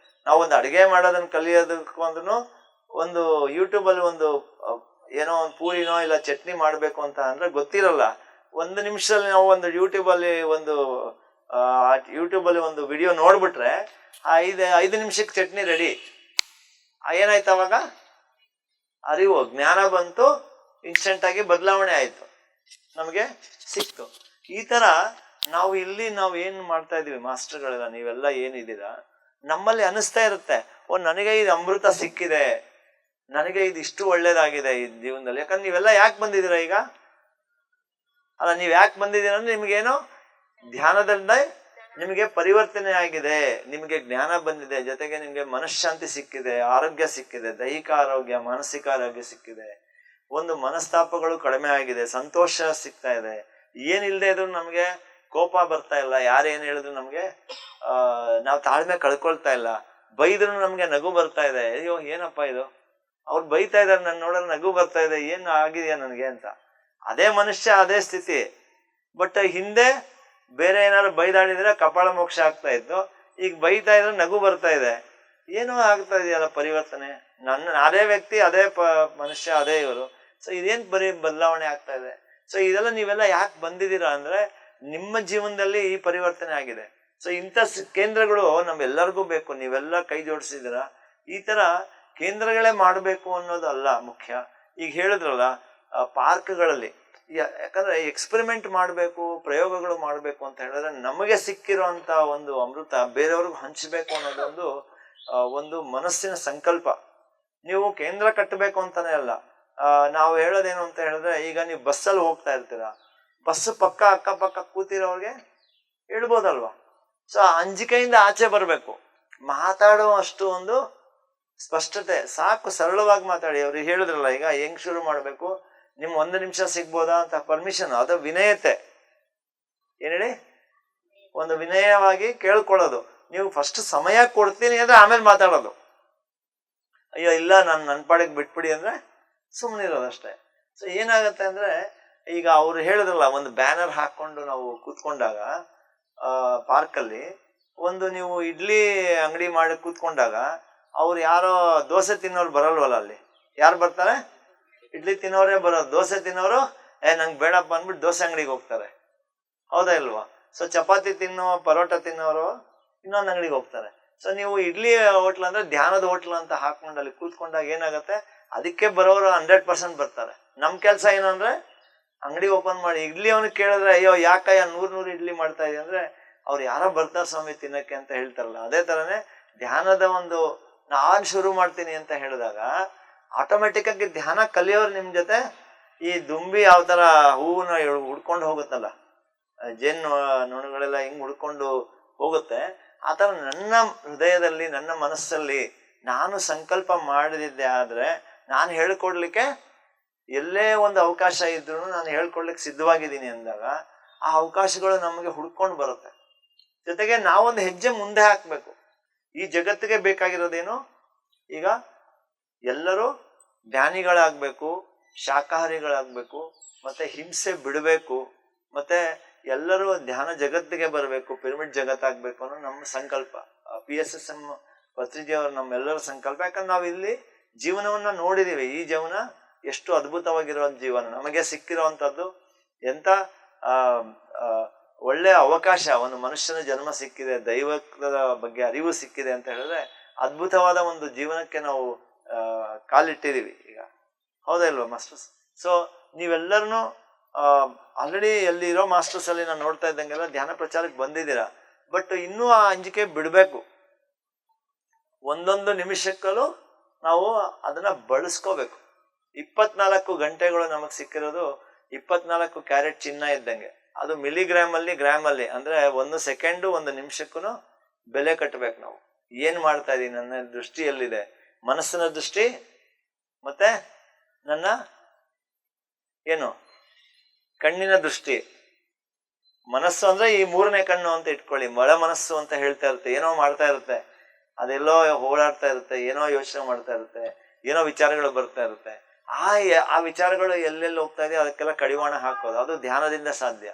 ನಾವು ಒಂದು ಅಡಿಗೆ ಮಾಡೋದನ್ನ ಕಲಿಯೋದಕ್ಕೂ ಅಂದ್ರೂ, ಒಂದು ಯೂಟ್ಯೂಬ್ ಅಲ್ಲಿ ಒಂದು ಏನೋ ಒಂದು ಪೂರಿನೋ ಇಲ್ಲ ಚಟ್ನಿ ಮಾಡ್ಬೇಕು ಅಂತ ಅಂದ್ರೆ ಗೊತ್ತಿರಲ್ಲ. 1 ನಿಮಿಷದಲ್ಲಿ ನಾವು ಒಂದು ಯೂಟ್ಯೂಬ್ ಅಲ್ಲಿ ಒಂದು ವಿಡಿಯೋ ನೋಡ್ಬಿಟ್ರೆ 5 ನಿಮಿಷಕ್ಕೆ ಚಟ್ನಿ ರೆಡಿ. ಏನಾಯ್ತು ಅವಾಗ? ಅರಿವು, ಜ್ಞಾನ ಬಂತು, ಇನ್ಸ್ಟೆಂಟ್ ಆಗಿ ಬದಲಾವಣೆ ಆಯ್ತು, ನಮಗೆ ಸಿಕ್ತು. ಈ ತರ ನಾವು ಏನ್ ಮಾಡ್ತಾ ಇದೀವಿ ಮಾಸ್ಟರ್ಗಳೆಲ್ಲ, ನೀವೆಲ್ಲ ಏನಿದ್ದೀರಾ, ನಮ್ಮಲ್ಲಿ ಅನಿಸ್ತಾ ಇರುತ್ತೆ, ನನಗೆ ಇದು ಅಮೃತ ಸಿಕ್ಕಿದೆ, ನನಗೆ ಇದು ಇಷ್ಟು ಒಳ್ಳೇದಾಗಿದೆ ಈ ಜೀವನದಲ್ಲಿ. ಯಾಕಂದ್ರೆ ನೀವೆಲ್ಲ ಯಾಕೆ ಬಂದಿದ್ದೀರಾ ಈಗ? ಅಲ್ಲ, ನೀವ್ ಯಾಕೆ ಬಂದಿದ್ದೀರ ಅಂದ್ರೆ ನಿಮ್ಗೇನೋ ಧ್ಯಾನದಿಂದ ನಿಮಗೆ ಪರಿವರ್ತನೆ ಆಗಿದೆ, ನಿಮಗೆ ಜ್ಞಾನ ಬಂದಿದೆ, ಜೊತೆಗೆ ನಿಮ್ಗೆ ಮನಃಶಾಂತಿ ಸಿಕ್ಕಿದೆ, ಆರೋಗ್ಯ ಸಿಕ್ಕಿದೆ, ದೈಹಿಕ ಆರೋಗ್ಯ, ಮಾನಸಿಕ ಆರೋಗ್ಯ ಸಿಕ್ಕಿದೆ, ಒಂದು ಮನಸ್ತಾಪಗಳು ಕಡಿಮೆ ಆಗಿದೆ, ಸಂತೋಷ ಸಿಗ್ತಾ ಇದೆ. ಏನಿಲ್ಲದೆ ಇದ್ರು ನಮ್ಗೆ ಕೋಪ ಬರ್ತಾ ಇಲ್ಲ, ಯಾರೇನು ಹೇಳಿದ್ರು ನಮ್ಗೆ ನಾವು ತಾಳ್ಮೆ ಕಳ್ಕೊಳ್ತಾ ಇಲ್ಲ, ಬೈದ್ರು ನಮ್ಗೆ ನಗು ಬರ್ತಾ ಇದೆ. ಅಯ್ಯೋ ಏನಪ್ಪಾ ಇದು, ಅವ್ರು ಬೈತಾ ಇದಾರೆ, ನಾನು ನೋಡಿದ್ರೆ ನಗು ಬರ್ತಾ ಇದೆ, ಏನು ಆಗಿದೆಯಾ ನನಗೆ ಅಂತ. ಅದೇ ಮನುಷ್ಯ, ಅದೇ ಸ್ಥಿತಿ. ಬಟ್ ಹಿಂದೆ ಬೇರೆ ಏನಾದ್ರು ಬೈದಾಡಿದ್ರೆ ಕಪಾಳ ಮೋಕ್ಷ ಆಗ್ತಾ ಇತ್ತು, ಈಗ ಬೈತಾ ಇದ್ರೆ ನಗು ಬರ್ತಾ ಇದೆ. ಏನೋ ಆಗ್ತಾ ಇದೆಯಲ್ಲ ಪರಿವರ್ತನೆ. ಅದೇ ವ್ಯಕ್ತಿ, ಅದೇ ಮನುಷ್ಯ, ಅದೇ ಇವರು. ಸೊ ಇದೇನ್ ಬದಲಾವಣೆ ಆಗ್ತಾ ಇದೆ. ಸೊ ಇದೆಲ್ಲ ನೀವೆಲ್ಲ ಯಾಕೆ ಬಂದಿದ್ದೀರಾ ಅಂದ್ರೆ, ನಿಮ್ಮ ಜೀವನದಲ್ಲಿ ಈ ಪರಿವರ್ತನೆ ಆಗಿದೆ. ಸೊ ಇಂಥ ಕೇಂದ್ರಗಳು ನಮ್ಗೆಲ್ಲರಿಗೂ ಬೇಕು. ನೀವೆಲ್ಲ ಕೈ ಜೋಡಿಸಿದ್ದೀರಾ. ಈ ತರ ಕೇಂದ್ರಗಳೇ ಮಾಡಬೇಕು ಅನ್ನೋದು ಅಲ್ಲ ಮುಖ್ಯ. ಈಗ ಹೇಳಿದ್ರಲ್ಲ, ಪಾರ್ಕ್ಗಳಲ್ಲಿ ಯಾಕಂದ್ರೆ ಎಕ್ಸ್ಪೆರಿಮೆಂಟ್ ಮಾಡಬೇಕು, ಪ್ರಯೋಗಗಳು ಮಾಡಬೇಕು ಅಂತ ಹೇಳಿದ್ರೆ, ನಮಗೆ ಸಿಕ್ಕಿರೋಂತ ಒಂದು ಅಮೃತ ಬೇರೆಯವ್ರಿಗೂ ಹಂಚಬೇಕು ಅನ್ನೋದೊಂದು ಒಂದು ಮನಸ್ಸಿನ ಸಂಕಲ್ಪ. ನೀವು ಕೇಂದ್ರ ಕಟ್ಟಬೇಕು ಅಂತಾನೆ ಅಲ್ಲ. ನಾವು ಹೇಳೋದೇನು ಅಂತ ಹೇಳಿದ್ರೆ, ಈಗ ನೀವು ಬಸ್ಸಲ್ಲಿ ಹೋಗ್ತಾ ಇರ್ತೀರಾ, ಬಸ್ ಪಕ್ಕ ಅಕ್ಕಪಕ್ಕ ಕೂತಿರೋರಿಗೆ ಹೇಳ್ಬೋದಲ್ವಾ? ಸೊ ಅಂಜಿಕೆಯಿಂದ ಆಚೆ ಬರ್ಬೇಕು, ಮಾತಾಡೋ ಅಷ್ಟು ಒಂದು ಸ್ಪಷ್ಟತೆ ಸಾಕು, ಸರಳವಾಗಿ ಮಾತಾಡಿ. ಅವ್ರಿಗೆ ಹೇಳಿದ್ರಲ್ಲ, ಈಗ ಹೆಂಗ್ ಶುರು ಮಾಡ್ಬೇಕು, ನಿಮ್ 1 ನಿಮಿಷ ಸಿಗ್ಬೋದಾ ಅಂತ ಪರ್ಮಿಷನ್, ಅದು ವಿನಯತೆ. ಏನ್ ಹೇಳಿ, ಒಂದು ವಿನಯವಾಗಿ ಕೇಳ್ಕೊಳ್ಳೋದು. ನೀವು ಫಸ್ಟ್ ಸಮಯ ಕೊಡ್ತೀನಿ ಅಂದ್ರೆ ಆಮೇಲೆ ಮಾತಾಡೋದು. ಅಯ್ಯೋ ಇಲ್ಲ, ನಾನು ನನ್ನ ಪಾಡಿಗೆ ಬಿಟ್ಬಿಡಿ ಅಂದ್ರೆ ಸುಮ್ಮನಿರೋದಷ್ಟೇ. ಸೊ ಏನಾಗತ್ತೆ ಅಂದ್ರೆ, ಈಗ ಅವ್ರು ಹೇಳಿದ್ರಲ್ಲ, ಒಂದು ಬ್ಯಾನರ್ ಹಾಕೊಂಡು ನಾವು ಕೂತ್ಕೊಂಡಾಗ ಪಾರ್ಕಲ್ಲಿ, ಒಂದು ನೀವು ಇಡ್ಲಿ ಅಂಗಡಿ ಮಾಡಿ ಕೂತ್ಕೊಂಡಾಗ, ಅವ್ರು ಯಾರೋ ದೋಸೆ ತಿನ್ನೋರು ಬರಲ್ವಲ್ಲ, ಅಲ್ಲಿ ಯಾರು ಬರ್ತಾರೆ? ಇಡ್ಲಿ ತಿನ್ನೋರೇ ಬರೋದು. ದೋಸೆ ತಿನ್ನೋರು ನಂಗೆ ಬೇಡಪ್ಪ ಅಂದ್ಬಿಟ್ಟು ದೋಸೆ ಅಂಗಡಿಗೆ ಹೋಗ್ತಾರೆ. ಹೌದಾ ಇಲ್ವಾ? ಸೊ ಚಪಾತಿ ಪರೋಟ ತಿನ್ನೋರು ಇನ್ನೊಂದು ಅಂಗಡಿಗೆ ಹೋಗ್ತಾರೆ. ಸೊ ನೀವು ಇಡ್ಲಿ ಹೋಟ್ಲ್ ಅಂದ್ರೆ ಧ್ಯಾನದ ಹೋಟ್ಲ್ ಅಂತ ಹಾಕೊಂಡು ಅಲ್ಲಿ ಕೂತ್ಕೊಂಡಾಗ ಏನಾಗುತ್ತೆ, ಅದಕ್ಕೆ ಬರೋರು 100% ಬರ್ತಾರೆ. ನಮ್ ಕೆಲ್ಸ ಏನು ಅಂದ್ರೆ, ಅಂಗಡಿ ಓಪನ್ ಮಾಡಿ ಇಡ್ಲಿ ಅವನಿಗೆ ಕೇಳಿದ್ರೆ, ಅಯ್ಯೋ ಯಾಕಯ್ಯ 100 ಇಡ್ಲಿ ಮಾಡ್ತಾ ಇದೀಯ ಅಂದ್ರೆ, ಅವ್ರು ಯಾರೋ ಬರ್ತಾರೆ ಸ್ವಾಮಿ ತಿನ್ನಕ್ಕೆ ಅಂತ ಹೇಳ್ತಾರಲ್ಲ. ಅದೇ ತರನೇ ಧ್ಯಾನದ ಒಂದು ನಾನ್ ಶುರು ಮಾಡ್ತೀನಿ ಅಂತ ಹೇಳಿದಾಗ, ಆಟೋಮೆಟಿಕ್ ಆಗಿ ಧ್ಯಾನ ಕಲಿಯೋರು ನಿಮ್ ಜೊತೆ, ಈ ದುಂಬಿ ಯಾವ ತರ ಹೂವನ್ನ ಹುಡ್ಕೊಂಡು ಹೋಗುತ್ತಲ್ಲ, ಜೇನು ನೊಣಗಳೆಲ್ಲ ಹಿಂಗ್ ಹುಡ್ಕೊಂಡು ಹೋಗುತ್ತೆ, ಆತರ ನನ್ನ ಹೃದಯದಲ್ಲಿ, ನನ್ನ ಮನಸ್ಸಲ್ಲಿ ನಾನು ಸಂಕಲ್ಪ ಮಾಡಿದ್ದೆ ಆದ್ರೆ, ನಾನು ಹೇಳ್ಕೊಡ್ಲಿಕ್ಕೆ ಎಲ್ಲೇ ಒಂದು ಅವಕಾಶ ಇದ್ರು ನಾನು ಹೇಳ್ಕೊಡ್ಲಿಕ್ಕೆ ಸಿದ್ಧವಾಗಿದ್ದೀನಿ ಅಂದಾಗ, ಆ ಅವಕಾಶಗಳು ನಮಗೆ ಹುಡ್ಕೊಂಡು ಬರುತ್ತೆ. ಜೊತೆಗೆ ನಾವೊಂದು ಹೆಜ್ಜೆ ಮುಂದೆ ಹಾಕ್ಬೇಕು. ಈ ಜಗತ್ತಿಗೆ ಬೇಕಾಗಿರೋದೇನು, ಈಗ ಎಲ್ಲರೂ ಜ್ಞಾನಿಗಳಾಗ್ಬೇಕು, ಶಾಕಾಹಾರಿಗಳಾಗ್ಬೇಕು, ಮತ್ತೆ ಹಿಂಸೆ ಬಿಡಬೇಕು, ಮತ್ತೆ ಎಲ್ಲರೂ ಧ್ಯಾನ ಜಗತ್ತಿಗೆ ಬರಬೇಕು, ಪಿರಮಿಡ್ ಜಗತ್ತಾಗ್ಬೇಕು ಅನ್ನೋ ನಮ್ಮ ಸಂಕಲ್ಪ. PSSM ಪತ್ರಿಜಿಯವರು ನಮ್ಮೆಲ್ಲರ ಸಂಕಲ್ಪ. ಯಾಕಂದ್ರೆ ನಾವು ಇಲ್ಲಿ ಜೀವನವನ್ನ ನೋಡಿದೀವಿ. ಈ ಜೀವನ ಎಷ್ಟು ಅದ್ಭುತವಾಗಿರೋ ಜೀವನ ನಮಗೆ ಸಿಕ್ಕಿರುವಂತದ್ದು. ಎಂತ ಒಳ್ಳೆಯ ಅವಕಾಶ, ಒಂದು ಮನುಷ್ಯನ ಜನ್ಮ ಸಿಕ್ಕಿದೆ, ದೈವದ ಬಗ್ಗೆ ಅರಿವು ಸಿಕ್ಕಿದೆ ಅಂತ ಹೇಳಿದ್ರೆ, ಅದ್ಭುತವಾದ ಒಂದು ಜೀವನಕ್ಕೆ ನಾವು ಕಾಲಿಟ್ಟಿದೀವಿ ಈಗ. ಹೌದಾ ಇಲ್ವಾ ಮಾಸ್ಟರ್ಸ್? ಸೊ ನೀವೆಲ್ಲರನ್ನು ಆಲ್ರೆಡಿ ಎಲ್ಲಿರೋ ಮಾಸ್ಟರ್ಸ್ ಅಲ್ಲಿ ನಾನು ನೋಡ್ತಾ ಇದ್ದಂಗೆಲ್ಲ ಧ್ಯಾನ ಪ್ರಚಾರಕ್ಕೆ ಬಂದಿದ್ದೀರಾ. ಬಟ್ ಇನ್ನೂ ಆ ಅಂಜಿಕೆ ಬಿಡಬೇಕು. ಒಂದೊಂದು ನಿಮಿಷಕ್ಕೂ ನಾವು ಅದನ್ನ ಬಳಸ್ಕೋಬೇಕು. 24 ಗಂಟೆಗಳು ನಮಗ್ ಸಿಕ್ಕಿರೋದು 24 ಕ್ಯಾರೆಟ್ ಚಿನ್ನ ಇದ್ದಂಗೆ. ಅದು ಮಿಲಿಗ್ರಾಮ್ ಅಲ್ಲಿ ಗ್ರಾಮ್ ಅಲ್ಲಿ ಅಂದ್ರೆ 1 ಸೆಕೆಂಡು 1 ನಿಮಿಷಕ್ಕೂ ಬೆಲೆ ಕಟ್ಟಬೇಕು ನಾವು. ಏನ್ ಮಾಡ್ತಾ ಇದೀನಿ, ನನ್ನ ದೃಷ್ಟಿ ಎಲ್ಲಿದೆ, ಮನಸ್ಸಿನ ದೃಷ್ಟಿ ಮತ್ತೆ ನನ್ನ ಏನು ಕಣ್ಣಿನ ದೃಷ್ಟಿ. ಮನಸ್ಸು ಅಂದ್ರೆ ಈ 3ನೇ ಕಣ್ಣು ಅಂತ ಇಟ್ಕೊಳ್ಳಿ. ಒಳ ಮನಸ್ಸು ಅಂತ ಹೇಳ್ತಾ ಇರುತ್ತೆ, ಏನೋ ಮಾಡ್ತಾ ಇರುತ್ತೆ, ಅದೆಲ್ಲೋ ಓಡಾಡ್ತಾ ಇರುತ್ತೆ, ಏನೋ ಯೋಚನೆ ಮಾಡ್ತಾ ಇರುತ್ತೆ, ಏನೋ ವಿಚಾರಗಳು ಬರ್ತಾ ಇರುತ್ತೆ. ಆ ವಿಚಾರಗಳು ಎಲ್ಲೆಲ್ಲಿ ಹೋಗ್ತಾ ಇದೆ ಅದಕ್ಕೆಲ್ಲ ಕಡಿವಾಣ ಹಾಕೋದು, ಅದು ಧ್ಯಾನದಿಂದ ಸಾಧ್ಯ.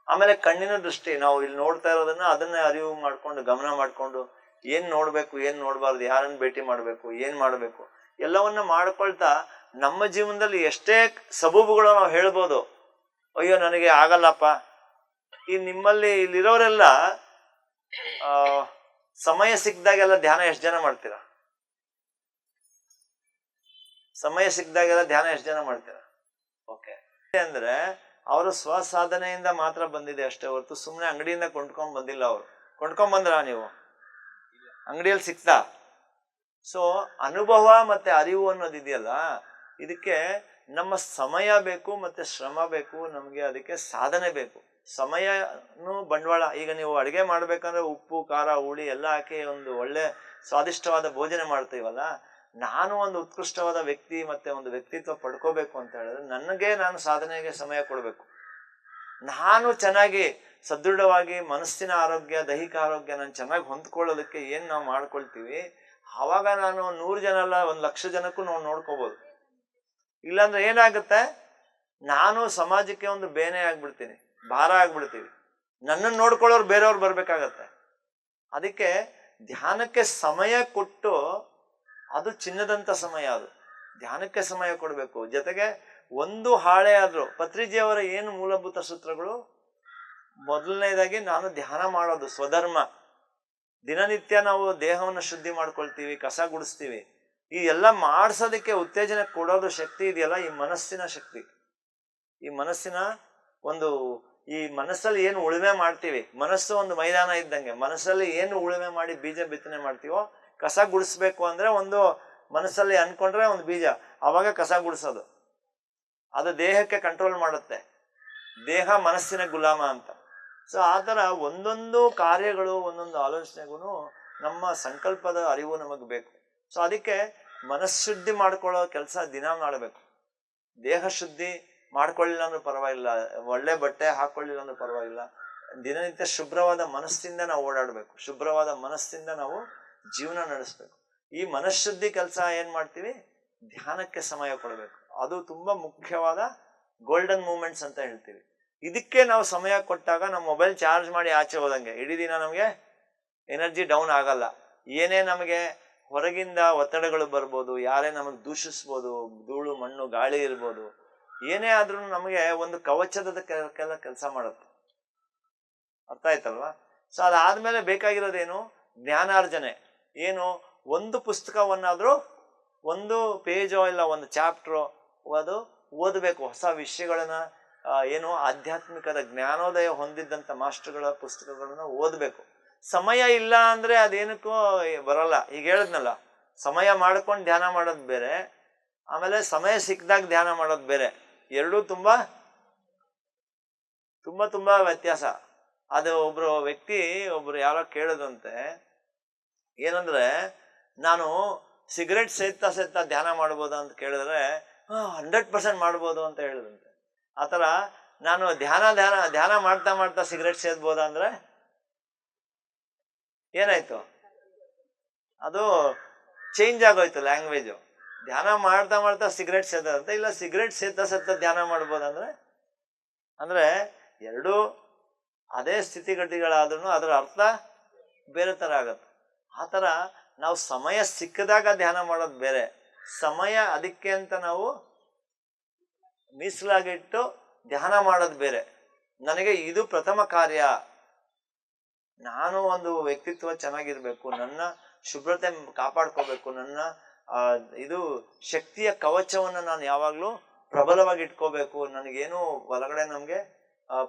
ಆಮೇಲೆ ಕಣ್ಣಿನ ದೃಷ್ಟಿ, ನಾವು ಇಲ್ಲಿ ನೋಡ್ತಾ ಇರೋದನ್ನ ಅದನ್ನೇ ಅರಿವು ಮಾಡ್ಕೊಂಡು ಗಮನ ಮಾಡ್ಕೊಂಡು ಏನ್ ನೋಡ್ಬೇಕು, ಏನ್ ನೋಡ್ಬಾರ್ದು, ಯಾರನ್ನ ಭೇಟಿ ಮಾಡ್ಬೇಕು, ಏನ್ ಮಾಡ್ಬೇಕು, ಎಲ್ಲವನ್ನ ಮಾಡ್ಕೊಳ್ತಾ ನಮ್ಮ ಜೀವನದಲ್ಲಿ ಎಷ್ಟೇ ಸಬೂಬುಗಳು ನಾವು ಹೇಳ್ಬೋದು. ಅಯ್ಯೋ ನನಗೆ ಆಗಲ್ಲಪ್ಪ. ಈ ನಿಮ್ಮಲ್ಲಿ ಇಲ್ಲಿರೋರೆಲ್ಲ ಸಮಯ ಸಿಕ್ಕಿದಾಗೆಲ್ಲ ಧ್ಯಾನ ಎಷ್ಟು ಜನ ಮಾಡ್ತೀರಾ? ಸಮಯ ಸಿಕ್ಕಿದಾಗೆಲ್ಲ ಧ್ಯಾನ ಎಷ್ಟು ಜನ ಮಾಡ್ತೀರಾ? ಓಕೆ, ಅಂದ್ರೆ ಅವರು ಸ್ವಸಾಧನೆಯಿಂದ ಮಾತ್ರ ಬಂದಿದೆ ಅಷ್ಟೇ ಹೊರತು ಸುಮ್ಮನೆ ಅಂಗಡಿಯಿಂದ ಕೊಂಡ್ಕೊಂಡ್ ಬಂದಿಲ್ಲ. ಅವರು ಕೊಂಡ್ಕೊಂಡ್ ಬಂದ್ರ ನೀವು? ಅಂಗಡಿಯಲ್ಲಿ ಸಿಕ್ತಾ? ಸೊ ಅನುಭವ ಮತ್ತೆ ಅರಿವು ಅನ್ನೋದಿದೆಯಲ್ಲ, ಇದಕ್ಕೆ ನಮ್ಮ ಸಮಯ ಬೇಕು ಮತ್ತೆ ಶ್ರಮ ಬೇಕು, ನಮ್ಗೆ ಅದಕ್ಕೆ ಸಾಧನೆ ಬೇಕು. ಸಮಯನು ಬಂಡವಾಳ. ಈಗ ನೀವು ಅಡುಗೆ ಮಾಡ್ಬೇಕಂದ್ರೆ ಉಪ್ಪು ಖಾರ ಹುಳಿ ಎಲ್ಲ ಹಾಕಿ ಒಂದು ಒಳ್ಳೆ ಸ್ವಾದಿಷ್ಟವಾದ ಭೋಜನ ಮಾಡ್ತೀವಲ್ಲ, ನಾನು ಒಂದು ಉತ್ಕೃಷ್ಟವಾದ ವ್ಯಕ್ತಿ ಮತ್ತೆ ಒಂದು ವ್ಯಕ್ತಿತ್ವ ಪಡ್ಕೋಬೇಕು ಅಂತ ಹೇಳಿದ್ರೆ ನಾನು ಸಾಧನೆಗೆ ಸಮಯ ಕೊಡಬೇಕು. ನಾನು ಚೆನ್ನಾಗಿ ಸದೃಢವಾಗಿ ಮನಸ್ಸಿನ ಆರೋಗ್ಯ ದೈಹಿಕ ಆರೋಗ್ಯ ನಾನು ಚೆನ್ನಾಗಿ ಹೊಂದ್ಕೊಳ್ಳೋದಕ್ಕೆ ಏನ್ ನಾವು ಮಾಡ್ಕೊಳ್ತೀವಿ, ಆವಾಗ ನಾನು 100 ಜನ ಅಲ್ಲ 1,00,000 ಜನಕ್ಕೂ ನಾವು ನೋಡ್ಕೋಬಹುದು. ಇಲ್ಲಾಂದ್ರೆ ಏನಾಗುತ್ತೆ, ನಾನು ಸಮಾಜಕ್ಕೆ ಒಂದು ಬೇನೆ ಆಗ್ಬಿಡ್ತೀನಿ, ಭಾರ ಆಗ್ಬಿಡ್ತೀವಿ. ನನ್ನನ್ನು ನೋಡ್ಕೊಳ್ಳೋರು ಬೇರೆಯವ್ರು ಬರ್ಬೇಕಾಗತ್ತೆ. ಅದಕ್ಕೆ ಧ್ಯಾನಕ್ಕೆ ಸಮಯ ಕೊಟ್ಟು, ಅದು ಚಿನ್ನದಂತ ಸಮಯ, ಅದು ಧ್ಯಾನಕ್ಕೆ ಸಮಯ ಕೊಡಬೇಕು. ಜೊತೆಗೆ ಒಂದು ಹಾಳೆ ಆದ್ರೂ ಪತ್ರಿಜಿಯವರ ಏನು ಮೂಲಭೂತ ಸೂತ್ರಗಳು, ಮೊದಲನೇದಾಗಿ ನಾನು ಧ್ಯಾನ ಮಾಡೋದು ಸ್ವಧರ್ಮ. ದಿನನಿತ್ಯ ನಾವು ದೇಹವನ್ನು ಶುದ್ಧಿ ಮಾಡ್ಕೊಳ್ತೀವಿ, ಕಸ ಗುಡಿಸ್ತೀವಿ. ಈ ಎಲ್ಲ ಮಾಡ್ಸೋದಕ್ಕೆ ಉತ್ತೇಜನ ಕೊಡೋದು ಶಕ್ತಿ ಇದೆಯಲ್ಲ, ಈ ಮನಸ್ಸಿನ ಶಕ್ತಿ. ಈ ಮನಸ್ಸಿನ ಈ ಮನಸ್ಸಲ್ಲಿ ಏನು ಉಳುಮೆ ಮಾಡ್ತೀವಿ, ಮನಸ್ಸು ಒಂದು ಮೈದಾನ ಇದ್ದಂಗೆ. ಮನಸ್ಸಲ್ಲಿ ಏನು ಉಳುಮೆ ಮಾಡಿ ಬೀಜ ಬಿತ್ತನೆ ಮಾಡ್ತೀವೋ, ಕಸ ಗುಡಿಸ್ಬೇಕು ಅಂದ್ರೆ ಒಂದು ಮನಸ್ಸಲ್ಲಿ ಅನ್ಕೊಂಡ್ರೆ ಒಂದು ಬೀಜ, ಅವಾಗ ಕಸ ಗುಡಿಸೋದು. ಅದು ದೇಹಕ್ಕೆ ಕಂಟ್ರೋಲ್ ಮಾಡುತ್ತೆ. ದೇಹ ಮನಸ್ಸಿನ ಗುಲಾಮ ಅಂತ. ಸೊ ಆ ಥರ ಒಂದೊಂದು ಕಾರ್ಯಗಳು ಒಂದೊಂದು ಆಲೋಚನೆಗೂ ನಮ್ಮ ಸಂಕಲ್ಪದ ಅರಿವು ನಮಗೆ ಬೇಕು. ಸೊ ಅದಕ್ಕೆ ಮನಃಶುದ್ಧಿ ಮಾಡ್ಕೊಳ್ಳೋ ಕೆಲಸ ದಿನ ಮಾಡಬೇಕು. ದೇಹ ಶುದ್ಧಿ ಮಾಡ್ಕೊಳ್ಳಿಲ್ಲ ಅಂದ್ರೂ ಪರವಾಗಿಲ್ಲ, ಒಳ್ಳೆ ಬಟ್ಟೆ ಹಾಕೊಳ್ಳಿಲ್ಲ ಅಂದ್ರೂ ಪರವಾಗಿಲ್ಲ, ದಿನನಿತ್ಯ ಶುಭ್ರವಾದ ಮನಸ್ಸಿಂದ ನಾವು ಓಡಾಡಬೇಕು, ಶುಭ್ರವಾದ ಮನಸ್ಸಿಂದ ನಾವು ಜೀವನ ನಡೆಸ್ಬೇಕು. ಈ ಮನಃಶುದ್ಧಿ ಕೆಲಸ ಏನ್ ಮಾಡ್ತೀವಿ, ಧ್ಯಾನಕ್ಕೆ ಸಮಯ ಕೊಡಬೇಕು. ಅದು ತುಂಬಾ ಮುಖ್ಯವಾದ ಗೋಲ್ಡನ್ ಮೂಮೆಂಟ್ಸ್ ಅಂತ ಹೇಳ್ತೀವಿ. ಇದಕ್ಕೆ ನಾವು ಸಮಯ ಕೊಟ್ಟಾಗ ನಮ್ಮ ಮೊಬೈಲ್ ಚಾರ್ಜ್ ಮಾಡಿ ಆಚೆ ಹೋದಂಗೆ ಇಡೀ ದಿನ ನಮಗೆ ಎನರ್ಜಿ ಡೌನ್ ಆಗಲ್ಲ. ಏನೇ ನಮಗೆ ಹೊರಗಿಂದ ಒತ್ತಡಗಳು ಬರ್ಬೋದು, ಯಾರೇ ನಮಗೆ ದೂಷಿಸ್ಬೋದು, ಧೂಳು ಮಣ್ಣು ಗಾಳಿ ಇರ್ಬೋದು, ಏನೇ ಆದ್ರೂ ನಮಗೆ ಒಂದು ಕವಚದ ಕೆಲಸ ಮಾಡುತ್ತೆ. ಅರ್ಥ ಆಯ್ತಲ್ವಾ? ಸೊ ಅದಾದ್ಮೇಲೆ ಬೇಕಾಗಿರೋದೇನು, ಜ್ಞಾನಾರ್ಜನೆ. ಏನು, ಒಂದು ಪುಸ್ತಕವನ್ನಾದ್ರೂ, ಒಂದು ಪೇಜೋ ಇಲ್ಲ ಒಂದು ಚಾಪ್ಟ್ರೋ ಅದು ಓದಬೇಕು. ಹೊಸ ವಿಷಯಗಳನ್ನ, ಏನು ಆಧ್ಯಾತ್ಮಿಕದ ಜ್ಞಾನೋದಯ ಹೊಂದಿದ್ದಂಥ ಮಾಸ್ಟರ್ಗಳ ಪುಸ್ತಕಗಳನ್ನ ಓದಬೇಕು. ಸಮಯ ಇಲ್ಲ ಅಂದ್ರೆ ಅದೇನಕ್ಕೂ ಬರಲ್ಲ. ಈಗ ಹೇಳಿದ್ನಲ್ಲ, ಸಮಯ ಮಾಡ್ಕೊಂಡು ಧ್ಯಾನ ಮಾಡೋದು ಬೇರೆ, ಆಮೇಲೆ ಸಮಯ ಸಿಕ್ಕಿದಾಗ ಧ್ಯಾನ ಮಾಡೋದು ಬೇರೆ. ಎರಡೂ ತುಂಬಾ ತುಂಬಾ ತುಂಬಾ ವ್ಯತ್ಯಾಸ. ಅದು ಒಬ್ರು ಯಾರೋ ಕೇಳದಂತೆ, ಏನಂದ್ರೆ ನಾನು ಸಿಗರೆಟ್ ಸೇದ್ತಾ ಧ್ಯಾನ ಮಾಡ್ಬೋದಾ ಅಂತ ಕೇಳಿದ್ರೆ 100% ಮಾಡ್ಬೋದು ಅಂತ ಹೇಳಿದಂತೆ. ಆತರ ನಾನು ಧ್ಯಾನ ಮಾಡ್ತಾ ಸಿಗರೆಟ್ ಸೇದ್ಬೋದಾ ಅಂದ್ರೆ ಏನಾಯ್ತು, ಅದು ಚೇಂಜ್ ಆಗೋಯ್ತು ಲ್ಯಾಂಗ್ವೇಜು. ಧ್ಯಾನ ಮಾಡ್ತಾ ಸಿಗರೆಟ್ ಸೇದಂತೆ, ಇಲ್ಲ ಸಿಗರೆಟ್ ಸೇದ್ತಾ ಧ್ಯಾನ ಮಾಡ್ಬೋದಂದ್ರೆ ಅಂದ್ರೆ ಎರಡೂ ಅದೇ ಸ್ಥಿತಿಗತಿಗಳಾದ್ರೂ ಅದರ ಅರ್ಥ ಬೇರೆ ತರ ಆಗತ್ತೆ. ಆ ಥರ ನಾವು ಸಮಯ ಸಿಕ್ಕಿದಾಗ ಧ್ಯಾನ ಮಾಡೋದು ಬೇರೆ, ಸಮಯ ಅದಕ್ಕೆ ಅಂತ ನಾವು ಮೀಸಲಾಗಿಟ್ಟು ಧ್ಯಾನ ಮಾಡೋದು ಬೇರೆ. ನನಗೆ ಇದು ಪ್ರಥಮ ಕಾರ್ಯ, ನಾನು ಒಂದು ವ್ಯಕ್ತಿತ್ವ ಚೆನ್ನಾಗಿರ್ಬೇಕು, ನನ್ನ ಶುಭ್ರತೆ ಕಾಪಾಡ್ಕೋಬೇಕು, ನನ್ನ ಇದು ಶಕ್ತಿಯ ಕವಚವನ್ನು ನಾನು ಯಾವಾಗ್ಲೂ ಪ್ರಬಲವಾಗಿ ಇಟ್ಕೋಬೇಕು, ನನಗೇನು ಹೊರಗಡೆ ನಮ್ಗೆ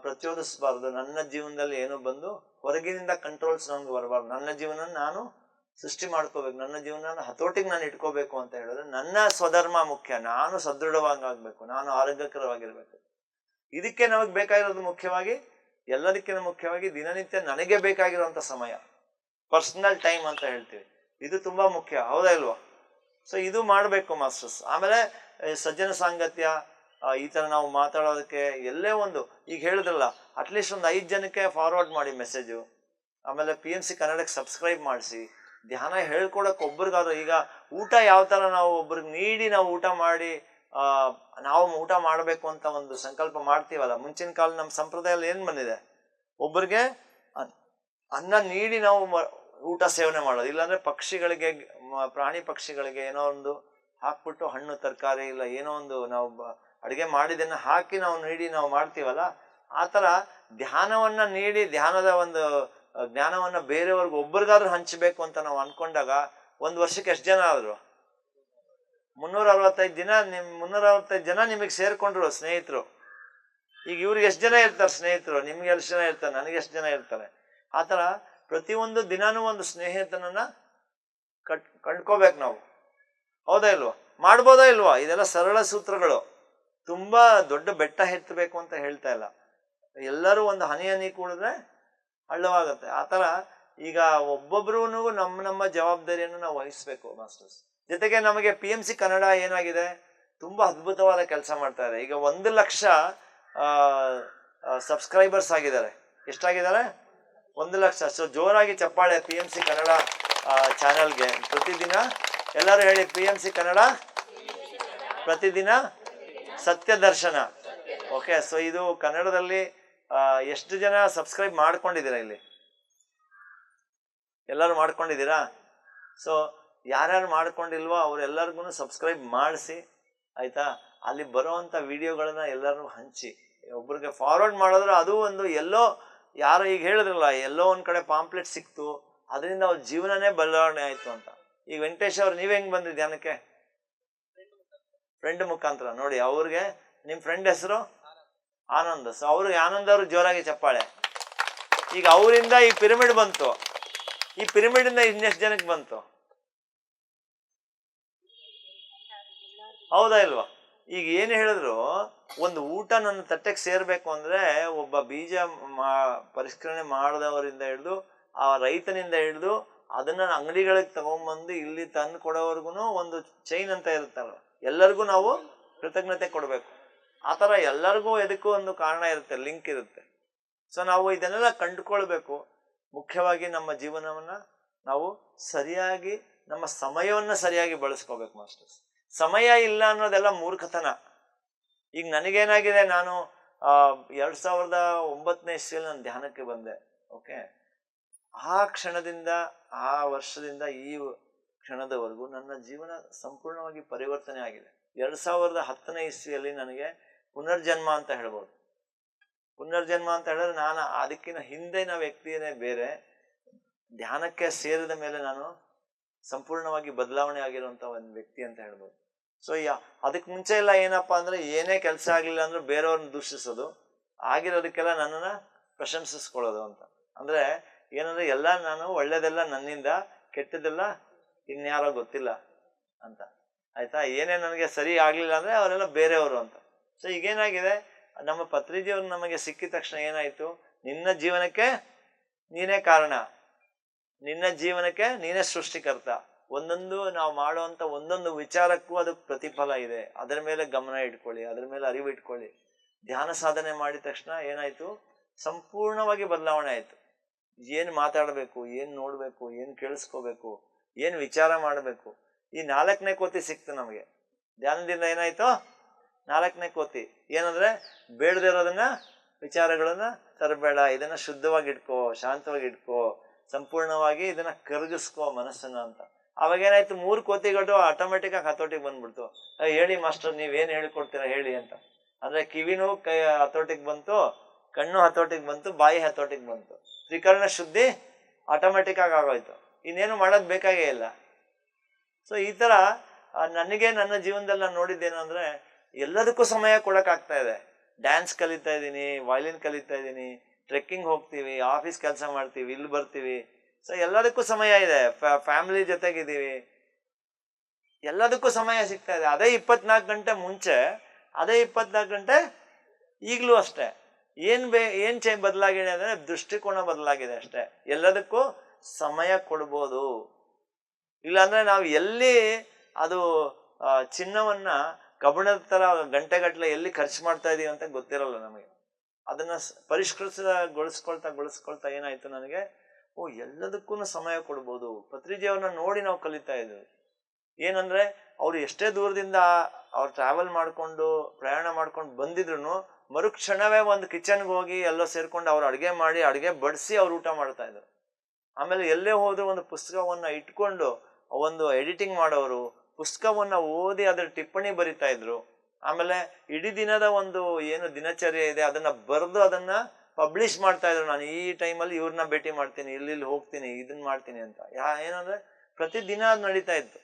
ಪ್ರಚೋದಿಸಬಾರ್ದು, ನನ್ನ ಜೀವನದಲ್ಲಿ ಏನು ಬಂದು ಹೊರಗಿನಿಂದ ಕಂಟ್ರೋಲ್ಸ್ ನಮ್ಗೆ ಬರಬಾರ್ದು, ನನ್ನ ಜೀವನ ನಾನು ಸೃಷ್ಟಿ ಮಾಡ್ಕೋಬೇಕು, ನನ್ನ ಜೀವನ ಹತೋಟಿಗೆ ನಾನು ಇಟ್ಕೋಬೇಕು ಅಂತ ಹೇಳಿದ್ರೆ ನನ್ನ ಸ್ವಧರ್ಮ ಮುಖ್ಯ. ನಾನು ಸದೃಢವಾಗಿ ಆಗ್ಬೇಕು, ನಾನು ಆರೋಗ್ಯಕರವಾಗಿರ್ಬೇಕು. ಇದಕ್ಕೆ ನಮಗ್ ಬೇಕಾಗಿರೋದು ಮುಖ್ಯವಾಗಿ ಎಲ್ಲದಕ್ಕಿಂತ ಮುಖ್ಯವಾಗಿ ದಿನನಿತ್ಯ ನನಗೆ ಬೇಕಾಗಿರುವಂತ ಸಮಯ, ಪರ್ಸನಲ್ ಟೈಮ್ ಅಂತ ಹೇಳ್ತೀವಿ, ಇದು ತುಂಬಾ ಮುಖ್ಯ. ಹೌದಾ ಇಲ್ವಾ? ಸೊ ಇದು ಮಾಡಬೇಕು ಮಾಸ್ಟರ್ಸ್. ಆಮೇಲೆ ಸಜ್ಜನ ಸಾಂಗತ್ಯ, ಈ ತರ ನಾವು ಮಾತಾಡೋದಕ್ಕೆ ಎಲ್ಲೇ ಒಂದು, ಈಗ ಹೇಳಿದ್ರಲ್ಲ, ಅಟ್ಲೀಸ್ಟ್ ಒಂದು 5 ಜನಕ್ಕೆ ಫಾರ್ವರ್ಡ್ ಮಾಡಿ ಮೆಸೇಜು. ಆಮೇಲೆ PMC ಕನ್ನಡಕ್ಕೆ ಸಬ್ಸ್ಕ್ರೈಬ್ ಮಾಡಿಸಿ. ಧ್ಯಾನ ಹೇಳ್ಕೊಡಕ್ಕೆ ಒಬ್ರಿಗಾದ್ರು, ಈಗ ಊಟ ಯಾವ ತರ ನಾವು ಒಬ್ರಿಗೆ ನೀಡಿ ನಾವು ಊಟ ಮಾಡಿ ನಾವು ಊಟ ಮಾಡಬೇಕು ಅಂತ ಒಂದು ಸಂಕಲ್ಪ ಮಾಡ್ತೀವಲ್ಲ, ಮುಂಚಿನ ಕಾಲ ನಮ್ಮ ಸಂಪ್ರದಾಯದಲ್ಲಿ ಏನ್ ಬಂದಿದೆ, ಒಬ್ಬರಿಗೆ ಅನ್ನ ನೀಡಿ ನಾವು ಊಟ ಸೇವನೆ ಮಾಡೋದು. ಇಲ್ಲಾಂದ್ರೆ ಪಕ್ಷಿಗಳಿಗೆ, ಪ್ರಾಣಿ ಪಕ್ಷಿಗಳಿಗೆ ಏನೋ ಒಂದು ಹಾಕ್ಬಿಟ್ಟು ಹಣ್ಣು ತರಕಾರಿ ಇಲ್ಲ ಏನೋ ಒಂದು ನಾವು ಅಡುಗೆ ಮಾಡಿದನ್ನ ಹಾಕಿ ನಾವು ನೀಡಿ ನಾವು ಮಾಡ್ತೀವಲ್ಲ, ಆ ತರ ಧ್ಯಾನವನ್ನ ನೀಡಿ ಧ್ಯಾನದ ಒಂದು ಜ್ಞಾನವನ್ನ ಬೇರೆಯವ್ರಿಗೆ ಒಬ್ರಿಗಾದ್ರೂ ಹಂಚಬೇಕು ಅಂತ ನಾವು ಅನ್ಕೊಂಡಾಗ 1 ವರ್ಷಕ್ಕೆ ಎಷ್ಟು ಜನ ಆದ್ರು? 365 ದಿನ. 365 ಜನ ನಿಮಗೆ ಸೇರ್ಕೊಂಡ್ರು ಸ್ನೇಹಿತರು. ಈಗ ಇವ್ರಿಗೆ ಎಷ್ಟು ಜನ ಇರ್ತಾರೆ ಸ್ನೇಹಿತರು? ನಿಮ್ಗೆ ಎಷ್ಟು ಜನ ಇರ್ತಾರೆ? ನನಗೆ ಎಷ್ಟು ಜನ ಇರ್ತಾರೆ? ಆ ತರ ಪ್ರತಿಯೊಂದು ದಿನಾನೂ ಒಂದು ಸ್ನೇಹಿತನನ್ನ ಕಂಡ್ಕೋಬೇಕು ನಾವು. ಹೌದಾ ಇಲ್ವಾ? ಮಾಡ್ಬೋದಾ ಇಲ್ವಾ? ಇದೆಲ್ಲ ಸರಳ ಸೂತ್ರಗಳು, ತುಂಬಾ ದೊಡ್ಡ ಬೆಟ್ಟ ಎತ್ತಬೇಕು ಅಂತ ಹೇಳ್ತಾ ಇಲ್ಲ. ಎಲ್ಲರೂ ಒಂದು ಹನಿ ಹನಿ ಕೂಡಿದ್ರೆ ಹಳ್ಳವಾಗತ್ತೆ. ಆ ತರ ಈಗ ಒಬ್ಬೊಬ್ರು ನಮ್ಮ ಜವಾಬ್ದಾರಿಯನ್ನು ನಾವು ವಹಿಸ್ಬೇಕು ಮಾಸ್ಟರ್ಸ್. ಜೊತೆಗೆ ನಮಗೆ PMC ಕನ್ನಡ ಏನಾಗಿದೆ, ತುಂಬಾ ಅದ್ಭುತವಾದ ಕೆಲಸ ಮಾಡ್ತಾ ಇದೆ. ಈಗ 1 ಲಕ್ಷ ಸಬ್ಸ್ಕ್ರೈಬರ್ಸ್ ಆಗಿದ್ದಾರೆ. ಎಷ್ಟಾಗಿದ್ದಾರೆ? 1 ಲಕ್ಷ. ಸೊ ಜೋರಾಗಿ ಚಪ್ಪಾಳೆ PMC ಕನ್ನಡ ಚಾನೆಲ್ಗೆ. ಪ್ರತಿದಿನ ಎಲ್ಲರೂ ಹೇಳಿ, PMC ಕನ್ನಡ ಪ್ರತಿದಿನ ಸತ್ಯ ದರ್ಶನ. ಓಕೆ, ಸೊ ಇದು ಕನ್ನಡದಲ್ಲಿ ಎಷ್ಟು ಜನ ಸಬ್ಸ್ಕ್ರೈಬ್ ಮಾಡ್ಕೊಂಡಿದ್ದೀರಾ? ಇಲ್ಲಿ ಎಲ್ಲರೂ ಮಾಡ್ಕೊಂಡಿದ್ದೀರಾ? ಸೊ ಯಾರ್ಯಾರು ಮಾಡ್ಕೊಂಡಿಲ್ವೋ ಅವರೆಲ್ಲರಿಗೂ ಸಬ್ಸ್ಕ್ರೈಬ್ ಮಾಡಿಸಿ, ಆಯ್ತಾ? ಅಲ್ಲಿ ಬರುವಂತ ವಿಡಿಯೋಗಳನ್ನ ಎಲ್ಲರೂ ಹಂಚಿ, ಒಬ್ರಿಗೆ ಫಾರ್ವರ್ಡ್ ಮಾಡಿದ್ರೆ ಅದು ಒಂದು ಎಲ್ಲೋ ಯಾರು ಈಗ ಹೇಳಿದ್ರಲ್ಲ, ಎಲ್ಲೋ ಒಂದ್ ಕಡೆ ಪಾಂಪ್ಲೆಟ್ ಸಿಕ್ತು, ಅದರಿಂದ ಅವ್ರ ಜೀವನನೇ ಬದಲಾವಣೆ ಆಯ್ತು ಅಂತ. ಈಗ ವೆಂಕಟೇಶ್ ಅವ್ರು ನೀವ್ ಹೆಂಗ್ ಬಂದ್ರಿ ಧ್ಯಾನಕ್ಕೆ? ಫ್ರೆಂಡ್ ಮುಖಾಂತರ. ನೋಡಿ, ಅವ್ರಿಗೆ ನಿಮ್ ಫ್ರೆಂಡ್ ಹೆಸರು ಆನಂದ್. ಸೊ ಅವ್ರಿಗೆ ಆನಂದ್ ಅವ್ರಿಗೆ ಜೋರಾಗಿ ಚಪ್ಪಾಳೆ. ಈಗ ಅವರಿಂದ ಈ ಪಿರಮಿಡ್ ಬಂತು. ಈ ಪಿರಮಿಡ್ ಇಂದ ಇನ್ನೆಷ್ಟು ಜನಕ್ಕೆ ಬಂತು? ಹೌದಾ ಇಲ್ವಾ? ಈಗ ಏನ್ ಹೇಳಿದ್ರು, ಒಂದು ಊಟ ನನ್ನ ತಟ್ಟೆಗೆ ಸೇರ್ಬೇಕು ಅಂದ್ರೆ ಒಬ್ಬ ಬೀಜ ಪರಿಷ್ಕರಣೆ ಮಾಡದವರಿಂದ ಹಿಡಿದು, ಆ ರೈತನಿಂದ ಹಿಡಿದು, ಅದನ್ನ ಅಂಗಡಿಗಳಿಗೆ ತಗೊಂಡ್ಬಂದು ಇಲ್ಲಿ ತಂದು ಕೊಡೋವರ್ಗುನು ಒಂದು ಚೈನ್ ಅಂತ ಇರುತ್ತಲ್ಲ, ಎಲ್ಲರಿಗೂ ನಾವು ಕೃತಜ್ಞತೆ ಕೊಡ್ಬೇಕು. ಆತರ ಎಲ್ಲರಿಗೂ ಎದಕ್ಕೂ ಒಂದು ಕಾರಣ ಇರುತ್ತೆ, ಲಿಂಕ್ ಇರುತ್ತೆ. ಸೊ ನಾವು ಇದನ್ನೆಲ್ಲ ಕಂಡುಕೊಳ್ಬೇಕು. ಮುಖ್ಯವಾಗಿ ನಮ್ಮ ಜೀವನವನ್ನ ನಾವು ಸರಿಯಾಗಿ, ನಮ್ಮ ಸಮಯವನ್ನ ಸರಿಯಾಗಿ ಬಳಸ್ಕೋಬೇಕು ಮಾಸ್ಟರ್ಸ್. ಸಮಯ ಇಲ್ಲ ಅನ್ನೋದೆಲ್ಲ ಮೂರ್ಖತನ. ಈಗ ನನಗೇನಾಗಿದೆ, ನಾನು 2009ನೇ ಇಸ್ವಿಯಲ್ಲಿ ನಾನು ಧ್ಯಾನಕ್ಕೆ ಬಂದೆ. ಓಕೆ, ಆ ಕ್ಷಣದಿಂದ, ಆ ವರ್ಷದಿಂದ ಈ ಕ್ಷಣದವರೆಗೂ ನನ್ನ ಜೀವನ ಸಂಪೂರ್ಣವಾಗಿ ಪರಿವರ್ತನೆ ಆಗಿದೆ. 2010ನೇ ಇಸ್ವಿಯಲ್ಲಿ ನನಗೆ ಪುನರ್ಜನ್ಮ ಅಂತ ಹೇಳ್ಬೋದು. ಪುನರ್ಜನ್ಮ ಅಂತ ಹೇಳಿದ್ರೆ ನಾನು ಅದಕ್ಕಿಂತ ಹಿಂದಿನ ವ್ಯಕ್ತಿಯೇ ಬೇರೆ. ಧ್ಯಾನಕ್ಕೆ ಸೇರಿದ ಮೇಲೆ ನಾನು ಸಂಪೂರ್ಣವಾಗಿ ಬದಲಾವಣೆ ಆಗಿರುವಂತ ಒಂದು ವ್ಯಕ್ತಿ ಅಂತ ಹೇಳ್ಬೋದು. ಸೊ ಅದಕ್ಕೆ ಮುಂಚೆ ಎಲ್ಲ ಏನಪ್ಪಾ ಅಂದ್ರೆ, ಏನೇ ಕೆಲಸ ಆಗ್ಲಿಲ್ಲ ಅಂದ್ರೆ ಬೇರೆಯವ್ರನ್ನ ದೂಷಿಸೋದು, ಆಗಿರೋದಕ್ಕೆಲ್ಲ ನನ್ನನ್ನ ಪ್ರಶಂಸಿಸ್ಕೊಳ್ಳೋದು ಅಂತ. ಅಂದ್ರೆ ಏನಂದ್ರೆ, ಎಲ್ಲ ನಾನು ಒಳ್ಳೇದೆಲ್ಲ ನನ್ನಿಂದ, ಕೆಟ್ಟದೆಲ್ಲ ಇನ್ಯಾರೋ ಗೊತ್ತಿಲ್ಲ ಅಂತ. ಆಯ್ತಾ? ಏನೇ ನನಗೆ ಸರಿ ಆಗ್ಲಿಲ್ಲ ಅಂದ್ರೆ ಅವರೆಲ್ಲ ಬೇರೆಯವರು ಅಂತ. ಸೊ ಈಗೇನಾಗಿದೆ, ನಮ್ಮ ಪತ್ರಿಜಿಯವ್ರು ನಮಗೆ ಸಿಕ್ಕಿದ ತಕ್ಷಣ ಏನಾಯ್ತು, ನಿನ್ನ ಜೀವನಕ್ಕೆ ನೀನೇ ಕಾರಣ, ನಿನ್ನ ಜೀವನಕ್ಕೆ ನೀನೇ ಸೃಷ್ಟಿಕರ್ತ. ಒಂದೊಂದು ನಾವು ಮಾಡುವಂತ ಒಂದೊಂದು ವಿಚಾರಕ್ಕೂ ಅದಕ್ಕೆ ಪ್ರತಿಫಲ ಇದೆ. ಅದರ ಮೇಲೆ ಗಮನ ಇಟ್ಕೊಳ್ಳಿ, ಅದರ ಮೇಲೆ ಅರಿವು ಇಟ್ಕೊಳ್ಳಿ. ಧ್ಯಾನ ಸಾಧನೆ ಮಾಡಿದ ತಕ್ಷಣ ಏನಾಯ್ತು, ಸಂಪೂರ್ಣವಾಗಿ ಬದಲಾವಣೆ ಆಯ್ತು. ಏನ್ ಮಾತಾಡ್ಬೇಕು, ಏನ್ ನೋಡ್ಬೇಕು, ಏನ್ ಕೇಳಿಸ್ಕೋಬೇಕು, ಏನ್ ವಿಚಾರ ಮಾಡ್ಬೇಕು, ಈ 4ನೇ ಕೋತಿ ಸಿಕ್ತು ನಮಗೆ ಧ್ಯಾನದಿಂದ. ಏನಾಯ್ತು? 4ನೇ ಕೋತಿ ಏನಂದ್ರೆ, ಬೇಡದಿರೋದನ್ನ ವಿಚಾರಗಳನ್ನ ತರಬೇಡ, ಇದನ್ನ ಶುದ್ಧವಾಗಿ ಇಟ್ಕೋ, ಶಾಂತವಾಗಿ ಇಟ್ಕೋ, ಸಂಪೂರ್ಣವಾಗಿ ಇದನ್ನ ಕರಗಿಸ್ಕೋ ಮನಸ್ಸನ್ನ ಅಂತ. ಅವಾಗ ಏನಾಯ್ತು, 3 ಕೋತಿಗಳು ಆಟೋಮೆಟಿಕ್ ಆಗಿ ಹತೋಟಿಗೆ ಬಂದ್ಬಿಡ್ತು. ಹೇಳಿ ಮಾಸ್ಟರ್, ನೀವೇನ್ ಹೇಳ್ಕೊಡ್ತೀರಾ ಹೇಳಿ ಅಂತ. ಅಂದ್ರೆ ಕಿವಿನೂ ಹತೋಟಿಗೆ ಬಂತು, ಕಣ್ಣು ಹತೋಟಿಗೆ ಬಂತು, ಬಾಯಿ ಹತೋಟಿಗೆ ಬಂತು. ತ್ರಿಕರಣ ಶುದ್ಧಿ ಆಟೋಮೆಟಿಕ್ ಆಗಿ ಆಗೋಯ್ತು. ಇನ್ನೇನು ಮಾಡೋದ್ ಬೇಕಾಗೇ ಇಲ್ಲ. ಸೊ ಈ ತರ ನನಗೆ ನನ್ನ ಜೀವನದಲ್ಲಿ ನಾನು ನೋಡಿದ್ದೇನು ಅಂದ್ರೆ, ಎಲ್ಲದಕ್ಕೂ ಸಮಯ ಕೊಡಕ್ ಆಗ್ತಾ ಇದೆ. ಡ್ಯಾನ್ಸ್ ಕಲಿತಾ ಇದ್ದೀನಿ, ವಯಲಿನ್ ಕಲಿತಾ ಇದ್ದೀನಿ, ಟ್ರೆಕ್ಕಿಂಗ್ ಹೋಗ್ತೀವಿ, ಆಫೀಸ್ ಕೆಲಸ ಮಾಡ್ತೀವಿ, ಇಲ್ಲಿ ಬರ್ತೀವಿ. ಸೊ ಎಲ್ಲದಕ್ಕೂ ಸಮಯ ಇದೆ. ಫ್ಯಾಮಿಲಿ ಜೊತೆಗಿದ್ದೀವಿ, ಎಲ್ಲದಕ್ಕೂ ಸಮಯ ಸಿಗ್ತಾ ಇದೆ. ಅದೇ 24 ಗಂಟೆ ಮುಂಚೆ, ಅದೇ 24 ಗಂಟೆ ಈಗಲೂ ಅಷ್ಟೇ. ಏನ್ ಬದಲಾಗಿದೆ ಅಂದ್ರೆ ದೃಷ್ಟಿಕೋನ ಬದಲಾಗಿದೆ ಅಷ್ಟೇ. ಎಲ್ಲದಕ್ಕೂ ಸಮಯ ಕೊಡ್ಬೋದು. ಇಲ್ಲಾಂದ್ರೆ ನಾವು ಎಲ್ಲಿ ಅದು ಚಿನ್ನವನ್ನ ಕಬ್ಬಿಣದ ತರ ಗಂಟೆಗಟ್ಟಲೆ ಎಲ್ಲಿ ಖರ್ಚು ಮಾಡ್ತಾ ಇದೀವಿ ಅಂತ ಗೊತ್ತಿರಲ್ಲ ನಮಗೆ. ಅದನ್ನ ಗೊಳಿಸ್ಕೊಳ್ತಾ ಏನಾಯ್ತು ನನಗೆ, ಎಲ್ಲದಕ್ಕೂ ಸಮಯ ಕೊಡ್ಬೋದು. ಪತ್ರಿಜಿಯವ್ರನ್ನ ನೋಡಿ ನಾವು ಕಲಿತಾ ಇದ್ವಿ. ಏನಂದ್ರೆ ಅವ್ರು ಎಷ್ಟೇ ದೂರದಿಂದ ಅವ್ರು ಟ್ರಾವೆಲ್ ಮಾಡ್ಕೊಂಡು ಪ್ರಯಾಣ ಮಾಡ್ಕೊಂಡು ಬಂದಿದ್ರು ಮರುಕ್ಷಣವೇ ಒಂದು ಕಿಚನ್ಗೆ ಹೋಗಿ ಎಲ್ಲೋ ಸೇರ್ಕೊಂಡು ಅವ್ರು ಅಡುಗೆ ಬಡಿಸಿ ಅವ್ರು ಊಟ ಮಾಡ್ತಾ ಇದ್ರು. ಆಮೇಲೆ ಎಲ್ಲೇ ಹೋದ್ರು ಒಂದು ಪುಸ್ತಕವನ್ನ ಇಟ್ಕೊಂಡು ಒಂದು ಎಡಿಟಿಂಗ್ ಮಾಡೋರು, ಪುಸ್ತಕವನ್ನ ಓದಿ ಅದ್ರ ಟಿಪ್ಪಣಿ ಬರಿತಾ ಇದ್ರು. ಆಮೇಲೆ ಇಡೀ ದಿನದ ಒಂದು ಏನು ದಿನಚರ್ಯ ಇದೆ ಅದನ್ನ ಬರೆದು ಅದನ್ನ ಪಬ್ಲಿಷ್ ಮಾಡ್ತಾ ಇದ್ರು. ನಾನು ಈ ಟೈಮಲ್ಲಿ ಇವ್ರನ್ನ ಭೇಟಿ ಮಾಡ್ತೀನಿ, ಇಲ್ಲಿ ಹೋಗ್ತೀನಿ, ಇದನ್ನ ಮಾಡ್ತೀನಿ ಅಂತ. ಏನಂದ್ರೆ ಪ್ರತಿದಿನ ಅದು ನಡೀತಾ ಇತ್ತು.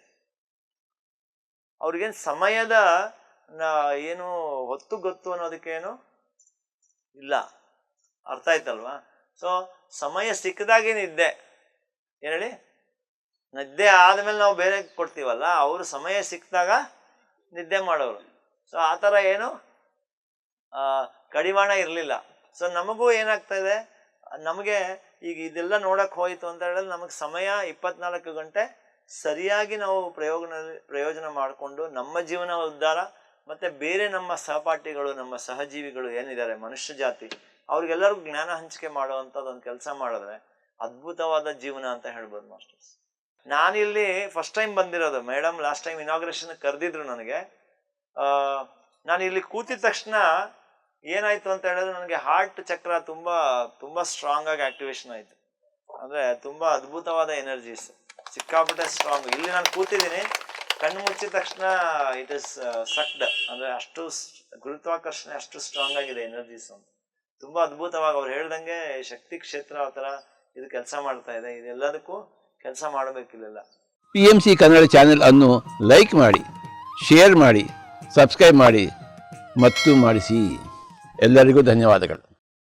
ಅವ್ರಿಗೇನು ಸಮಯದ ಏನು ಹೊತ್ತು ಗೊತ್ತು ಅನ್ನೋದಕ್ಕೇನು ಇಲ್ಲ. ಅರ್ಥ ಆಯ್ತಲ್ವಾ? ಸೊ ಸಮಯ ಸಿಕ್ಕದಾಗೆ ನಿದ್ದೆ, ಹೇಳಿ, ನಿದ್ದೆ ಆದ್ಮೇಲೆ ನಾವು ಬೇರೆ ಕೊಡ್ತೀವಲ್ಲ, ಅವರು ಸಮಯ ಸಿಕ್ಕಿದಾಗ ನಿದ್ದೆ ಮಾಡೋರು. ಸೊ ಆ ಥರ ಏನು ಕಡಿವಾಣ ಇರಲಿಲ್ಲ. ಸೊ ನಮಗೂ ಏನಾಗ್ತಾ ಇದೆ, ನಮಗೆ ಈಗ ಇದೆಲ್ಲ ನೋಡಕ್ ಹೋಯ್ತು ಅಂತ ಹೇಳಿದ್ರೆ ನಮಗೆ ಸಮಯ 24 ಗಂಟೆ ಸರಿಯಾಗಿ ನಾವು ಪ್ರಯೋಜನ ಮಾಡಿಕೊಂಡು ನಮ್ಮ ಜೀವನ ಉದ್ಧಾರ, ಮತ್ತೆ ಬೇರೆ ನಮ್ಮ ಸಹಪಾಠಿಗಳು, ನಮ್ಮ ಸಹಜೀವಿಗಳು ಏನಿದ್ದಾರೆ ಮನುಷ್ಯ ಜಾತಿ, ಅವ್ರಿಗೆಲ್ಲರಿಗೂ ಜ್ಞಾನ ಹಂಚಿಕೆ ಮಾಡುವಂಥದ್ದು ಒಂದು ಕೆಲಸ ಮಾಡಿದ್ರೆ ಅದ್ಭುತವಾದ ಜೀವನ ಅಂತ ಹೇಳ್ಬೋದು ಮಾಸ್ಟರ್ಸ್. ನಾನಿಲ್ಲಿ ಫಸ್ಟ್ ಟೈಮ್ ಬಂದಿರೋದು. ಮೇಡಮ್ ಲಾಸ್ಟ್ ಟೈಮ್ ಇನಾಗ್ರೇಷನ್ ಕರೆದಿದ್ರು ನನಗೆ. ನಾನು ಇಲ್ಲಿ ಕೂತಿದ ತಕ್ಷಣ ಏನಾಯ್ತು ಅಂತ ಹೇಳಿದ್ರೆ ನನಗೆ ಹಾರ್ಟ್ ಚಕ್ರ ತುಂಬಾ ಸ್ಟ್ರಾಂಗ್ ಆಗಿ ಆಕ್ಟಿವೇಶನ್ ಆಯ್ತು. ಅಂದ್ರೆ ತುಂಬಾ ಅದ್ಭುತವಾದ ಎನರ್ಜೀಸ್, ಸಿಕ್ಕಾಪಟ್ಟೆ ಸ್ಟ್ರಾಂಗ್. ಇಲ್ಲಿ ನಾನು ಕೂತಿದ್ದೀನಿ, ಕಣ್ಣು ಮುಚ್ಚಿದ ತಕ್ಷಣ ಇಟ್ ಇಸ್ ಸಕ್ಡ್, ಅಂದ್ರೆ ಅಷ್ಟು ಗುರುತ್ವಾಕರ್ಷಣೆ ಅಷ್ಟು ಸ್ಟ್ರಾಂಗ್ ಆಗಿದೆ ಎನರ್ಜೀಸ್ ಅಂತ. ತುಂಬಾ ಅದ್ಭುತವಾಗಿ ಅವ್ರು ಹೇಳ್ದಂಗೆ ಶಕ್ತಿ ಕ್ಷೇತ್ರ ಆ ಥರ ಇದು ಕೆಲಸ ಮಾಡ್ತಾ ಇದೆ. ಇದೆಲ್ಲದಕ್ಕೂ ಕೆಲಸ ಮಾಡಬೇಕಿಲ್ಲ. PMC ಕನ್ನಡ ಚಾನೆಲ್ ಅನ್ನು ಲೈಕ್ ಮಾಡಿ, ಶೇರ್ ಮಾಡಿ, ಸಬ್ಸ್ಕ್ರೈಬ್ ಮಾಡಿ ಮತ್ತು ಮಾಡಿಸಿ. ಎಲ್ಲರಿಗೂ ಧನ್ಯವಾದಗಳು.